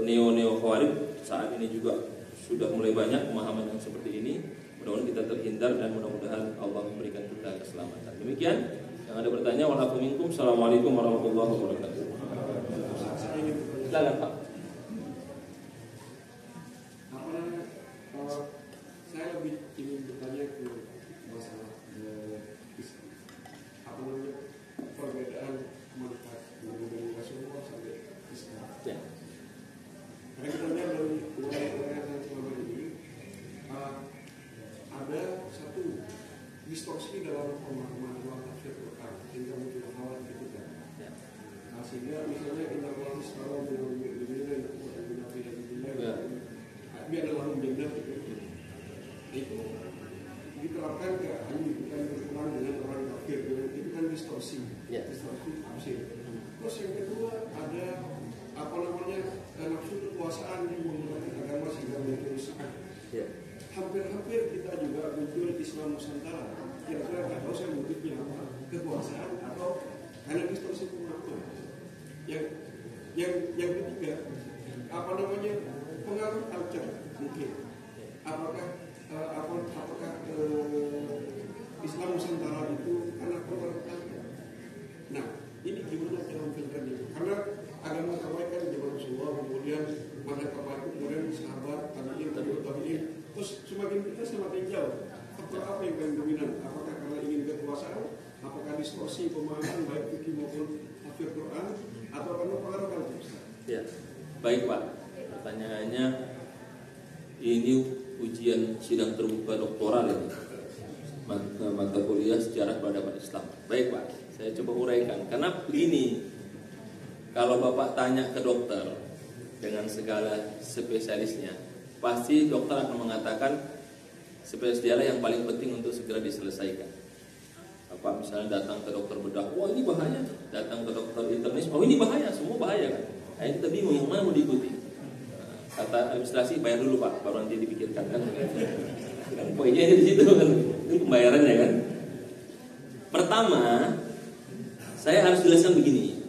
neo-neo Khawarij saat ini juga sudah mulai banyak pemahaman yang seperti ini. Mudah-mudahan kita terhindar dan mudah-mudahan Allah memberikan kita keselamatan. Demikian. Yang ada bertanya, waalaikumsalam. Assalamualaikum warahmatullahi wabarakatuh. Silakan Pak. Saya lebih ingin bertanya ke masalah perbedaan manfaat dari Rasulullah sampai Islam. Ya. Karena kita lihat dari ulama-ulama yang selama ini ada satu distorsi dalam pemahaman tafsir Quran sehingga muncul khawat ketika. Sehingga misalnya inna Allah istarau bil mu'minina yu'minuna fi sabilillah. Ini adalah menjadi itu diterapkan ke bukan berkurang dengan orang kafir, itu kan distorsi, distorsi tafsir. Terus yang kedua ada nafsu kekuasaan yang menggunakan agama sehingga muncul syiah. Hampir-hampir kita juga muncul Islam Nusantara. Kira-kira nggak tahu saya motifnya apa, kekuasaan atau karena distorsi pemahaman. Yang ketiga pengaruh culture mungkin. Apakah Islam Nusantara itu karena pengaruh culture? Nah, ini gimana cara memfilternya? Karena agama terbaik kan zaman Rasulullah, kemudian ada terbaik, kemudian sahabat, tabi'in. Terus semakin kita semakin jauh. Faktor apa yang paling dominan? Apakah karena ingin kekuasaan? Apakah distorsi pemahaman baik fikih maupun tafsir Quran? Atau karena pengaruh culture? Ya, baik Pak. Pertanyaannya ini ujian sidang terbuka doktoral ini, mata kuliah sejarah peradaban Islam. Baik Pak, saya coba uraikan. Karena begini, kalau Bapak tanya ke dokter dengan segala spesialisnya, pasti dokter akan mengatakan spesialis dialah yang paling penting untuk segera diselesaikan. Bapak misalnya datang ke dokter bedah, wah ini bahaya. Datang ke dokter internis, oh ini bahaya, semua bahaya kan. Nah, kita bingung yang mana mau diikuti. Kata administrasi, bayar dulu Pak, baru nanti dipikirkan kan. Poinnya di situ kan, ini pembayarannya kan. Pertama, saya harus jelaskan begini.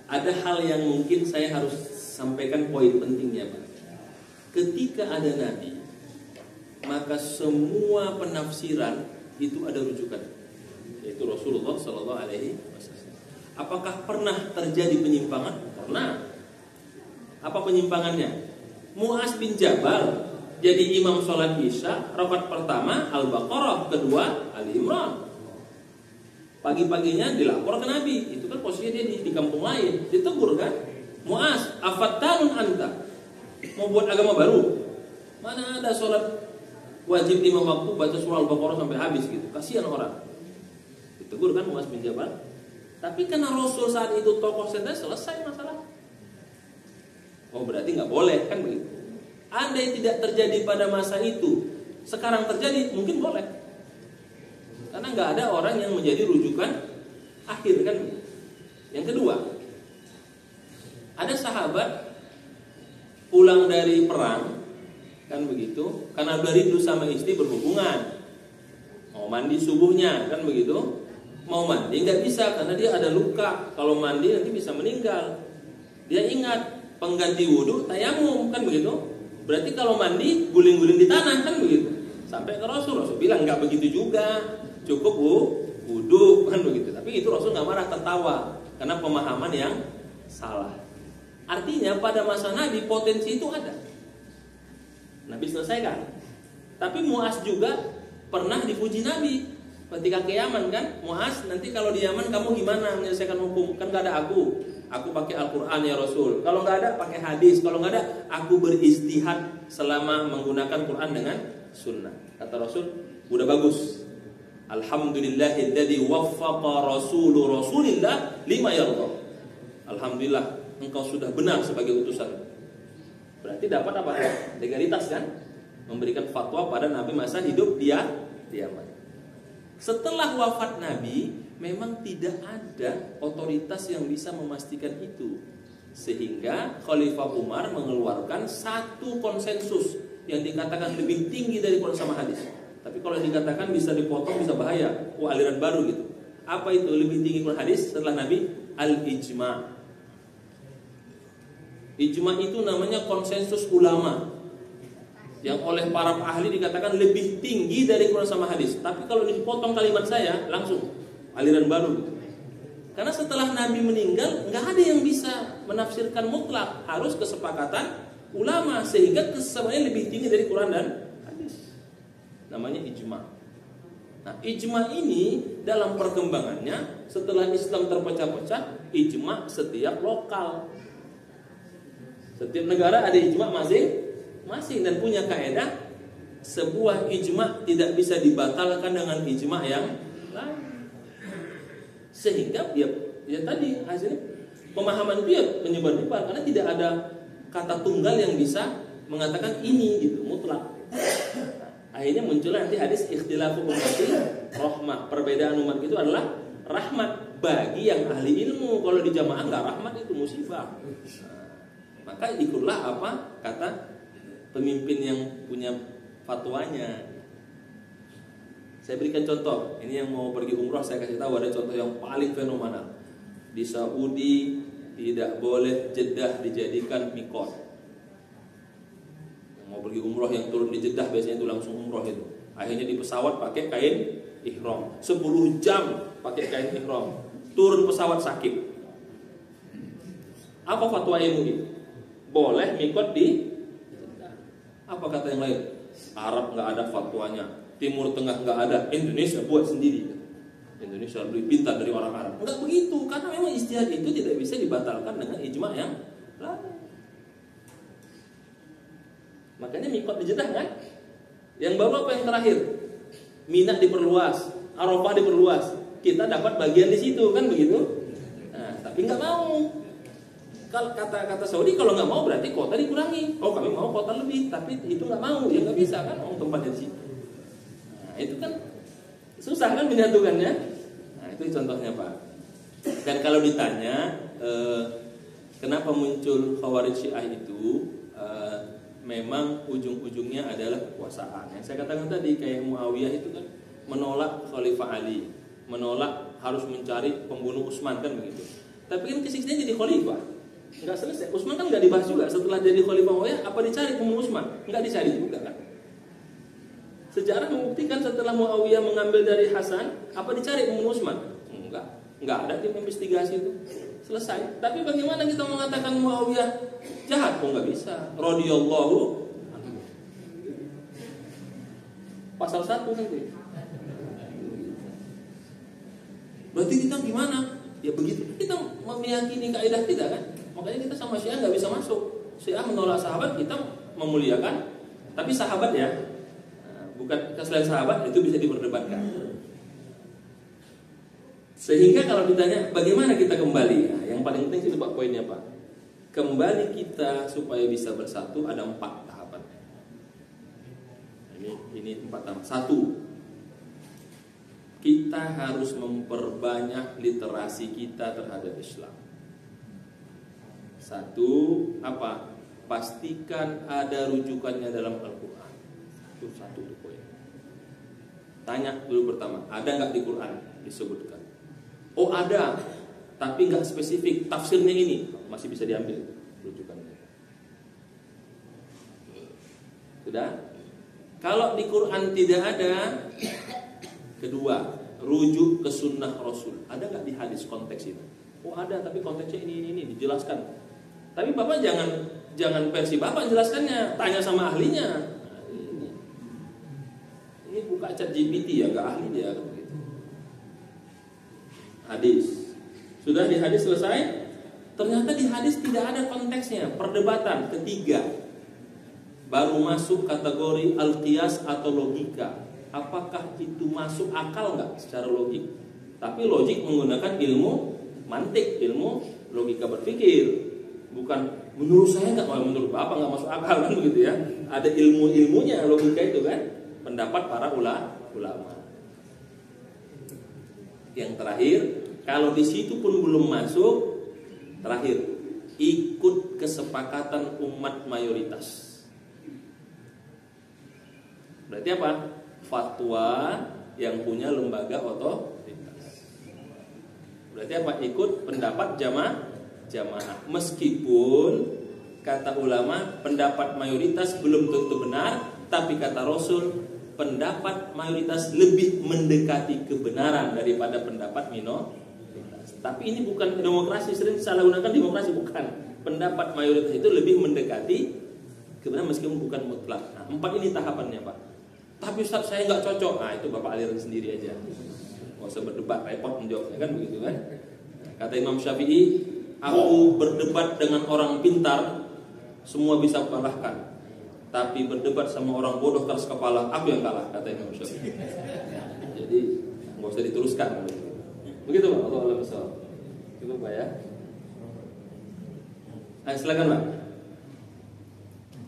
Ada hal yang mungkin saya harus sampaikan poin pentingnya Pak. Ketika ada Nabi, maka semua penafsiran itu ada rujukan, yaitu Rasulullah Shallallahu Alaihi Wasallam. Apakah pernah terjadi penyimpangan? Pernah. Apa penyimpangannya? Mu'az bin Jabal jadi imam sholat isya, rakaat pertama Al-Baqarah, kedua Ali Imran. Pagi-paginya dilapor ke Nabi, itu kan posisinya dia di kampung lain, ditegur kan, Mu'az, afattanun anta, mau buat agama baru? Mana ada sholat wajib 5 waktu baca surah Al-Baqarah sampai habis gitu, kasihan orang. Ditegur kan Mu'az bin Jabal. Tapi karena Rasul saat itu tokoh sentral, selesai masalah. Oh berarti nggak boleh kan begitu. Andai tidak terjadi pada masa itu, sekarang terjadi mungkin boleh. Karena nggak ada orang yang menjadi rujukan akhir kan. Yang kedua, ada sahabat pulang dari perang kan begitu, karena udah rindu sama istri berhubungan, mau mandi subuhnya kan begitu, mau mandi nggak bisa karena dia ada luka, kalau mandi nanti bisa meninggal. Dia ingat pengganti wudhu tayamum kan begitu. Berarti kalau mandi guling-guling di tanah kan begitu. Sampai ke Rasul bilang nggak begitu juga, cukup wudhu kan begitu. Tapi itu Rasul nggak marah, tertawa karena pemahaman yang salah. Artinya pada masa Nabi potensi itu ada. Nabi selesaikan. Tapi Mu'az juga pernah dipuji Nabi ketika ke Yaman kan. Mu'az, nanti kalau di Yaman kamu gimana menyelesaikan hukum? Kan nggak ada aku. Aku pakai Al-Quran ya Rasul. Kalau nggak ada pakai hadis. Kalau nggak ada aku beristihad selama menggunakan Quran dengan sunnah. Kata Rasul, udah bagus. Alhamdulillahilladzi waffaqa Rasulillah lima yardha. Alhamdulillah engkau sudah benar sebagai utusan. Berarti dapat apa? Legalitas kan? memberikan fatwa pada Nabi masa hidup dia. Setelah wafat Nabi, memang tidak ada otoritas yang bisa memastikan itu. Sehingga Khalifah Umar mengeluarkan satu konsensus yang dikatakan lebih tinggi dari Quran sama hadis. Tapi kalau dikatakan bisa dipotong, bisa bahaya. Aliran baru gitu. Apa itu lebih tinggi Quran hadis setelah Nabi? Al-ijma'. Ijma' itu namanya konsensus ulama yang oleh para ahli dikatakan lebih tinggi dari Quran sama hadis. Tapi kalau dipotong kalimat saya, langsung aliran baru gitu. Karena setelah Nabi meninggal, nggak ada yang bisa menafsirkan mutlak, harus kesepakatan ulama, sehingga kesamaannya lebih tinggi dari Quran dan hadis. Namanya ijma'. Nah, ijma' ini dalam perkembangannya setelah Islam terpecah-pecah, ijma' setiap lokal. Setiap negara ada ijma' masing-masing dan punya kaidah, sebuah ijma' tidak bisa dibatalkan dengan ijma' yang lain. Sehingga ya tadi hasilnya pemahaman dia menyebar-nyebar karena tidak ada kata tunggal yang bisa mengatakan ini gitu mutlak. Akhirnya muncul nanti hadis ikhtilafu ummati rahmah, perbedaan umat itu adalah rahmat bagi yang ahli ilmu. Kalau di jamaah enggak rahmat itu musibah. Maka ikutlah apa kata pemimpin yang punya fatwanya. Saya berikan contoh. Ini yang mau pergi umroh, saya kasih tahu ada contoh yang paling fenomenal. Di Saudi tidak boleh Jeddah dijadikan mikot. Yang mau pergi umroh yang turun di Jeddah biasanya itu langsung umroh itu. Akhirnya di pesawat pakai kain ihram. 10 jam pakai kain ihram. Turun pesawat sakit. Apa fatwa MUI? Boleh mikot di Jeddah. Apa kata yang lain? Arab nggak ada fatwanya. Timur Tengah nggak ada, Indonesia buat sendiri. Indonesia lebih pintar dari orang Arab. Enggak begitu, karena memang ijtihad itu tidak bisa dibatalkan dengan ijma' yang lain. Makanya mikot di Jeddah kan? Yang baru apa yang terakhir? Mina diperluas, Arafah diperluas. Kita dapat bagian di situ kan begitu? Nah, tapi nggak mau. Kalau kata Saudi kalau nggak mau berarti kota dikurangi. Oh kami mau kota lebih, tapi itu nggak mau, ya nggak bisa kan? Oh tempatnya di situ. Itu kan susah kan menyatukannya. Nah itu contohnya Pak. Dan kalau ditanya kenapa muncul Khawarij Syiah itu, memang ujung-ujungnya adalah kekuasaan. Yang saya katakan tadi kayak Muawiyah itu kan menolak Khalifah Ali, menolak harus mencari pembunuh Utsman kan begitu. Tapi kan kesiksaannya jadi khalifah, nggak selesai. Utsman kan nggak dibahas juga. Setelah jadi Khalifah Muawiyah apa dicari pembunuh Utsman? Nggak dicari juga kan. Sejarah membuktikan setelah Muawiyah mengambil dari Hasan, apa dicari pembunuh Utsman? Enggak ada tim investigasi itu. Selesai. Tapi bagaimana kita mengatakan Muawiyah jahat? Oh enggak bisa. Radhiyallahu anhu. Pasal 1 nanti. Berarti kita gimana? Ya begitu. Kita meyakini kaidah kita kan. Makanya kita sama Syiah enggak bisa masuk. Syiah menolak sahabat, kita memuliakan. Tapi sahabat ya, bukan selain sahabat itu bisa diperdebatkan. Sehingga kalau ditanya bagaimana kita kembali, nah, yang paling penting itu Pak poinnya Pak. Kembali kita supaya bisa bersatu ada 4 tahapan. Ini 4 tahapan. 1, kita harus memperbanyak literasi kita terhadap Islam. 1, apa? Pastikan ada rujukannya dalam Al-Quran. Itu 1 poin. Tanya dulu pertama, ada nggak di Quran disebutkan? Oh ada, tapi nggak spesifik. Tafsirnya ini masih bisa diambil rujukannya. Sudah? Kalau di Quran tidak ada, kedua, rujuk ke sunnah Rasul. Ada nggak di hadis konteks itu? Oh ada, tapi konteksnya ini dijelaskan. Tapi Bapak jangan versi Bapak jelaskannya, tanya sama ahlinya. Ini buka chat GPT ya, nggak ahli dia kan begitu. Hadis. Sudah di hadis selesai? Ternyata di hadis tidak ada konteksnya. Perdebatan ketiga. Baru masuk kategori al-qiyas atau logika. Apakah itu masuk akal nggak secara logik? Tapi logik menggunakan ilmu mantik, ilmu logika berpikir. Bukan Menurut saya nggak, menurut Bapak nggak masuk akal kan begitu ya. Ada ilmunya logika itu kan. Pendapat para ulama. Yang terakhir, kalau di situ pun belum masuk, terakhir ikut kesepakatan umat mayoritas. Berarti apa? Fatwa yang punya lembaga otoritas. Berarti apa? Ikut pendapat jamaah. Meskipun kata ulama pendapat mayoritas belum tentu benar, tapi kata Rasul pendapat mayoritas lebih mendekati kebenaran daripada pendapat minoritas. Tapi ini bukan demokrasi, sering salah gunakan demokrasi, bukan. Pendapat mayoritas itu lebih mendekati kebenaran meskipun bukan mutlak. Nah, 4 ini tahapannya, Pak. Tapi Ustaz saya nggak cocok. Nah, itu Bapak aliran sendiri aja. Nggak usah berdebat, repot menjawabnya kan begitu kan. Kata Imam Syafi'i, aku berdebat dengan orang pintar, semua bisa kalahkan. Tapi berdebat sama orang bodoh keras kepala, aku yang kalah, kata Imam Syafi'i. Jadi nggak usah diteruskan. Begitu Pak, Allah besar. Cukup Pak ya. Nah, silakan Pak.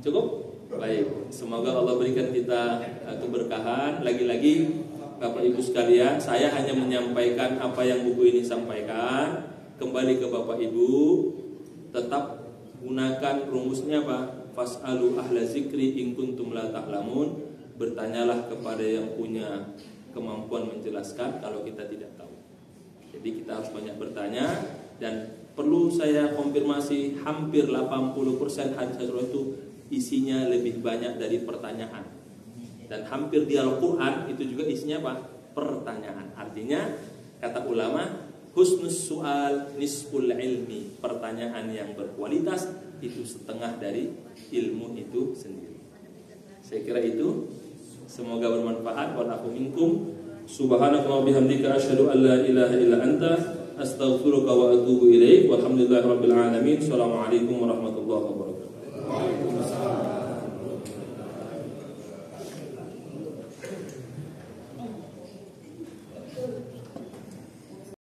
Cukup? Baik. Semoga Allah berikan kita keberkahan. Lagi-lagi Bapak Ibu sekalian, saya hanya menyampaikan apa yang buku ini sampaikan. Kembali ke Bapak Ibu, tetap gunakan rumusnya Pak. Fas'alu ahla zikri in kuntum la ta'lamun. Bertanyalah kepada yang punya kemampuan menjelaskan kalau kita tidak tahu. Jadi kita harus banyak bertanya. Dan perlu saya konfirmasi, hampir 80% hadis itu isinya lebih banyak dari pertanyaan. Dan hampir di Al-Quran itu juga isinya apa? Pertanyaan. Artinya kata ulama, husnus su'al nisful ilmi. Pertanyaan yang berkualitas itu setengah dari ilmu itu sendiri. Saya kira itu. Semoga bermanfaat. Wa aku minkum. Subhanaka wa bihamdika asyhadu an la ilaha illa anta astaghfiruka wa atubu ilaik. Walhamdulillahirabbil alamin. Assalamualaikum warahmatullahi wabarakatuh.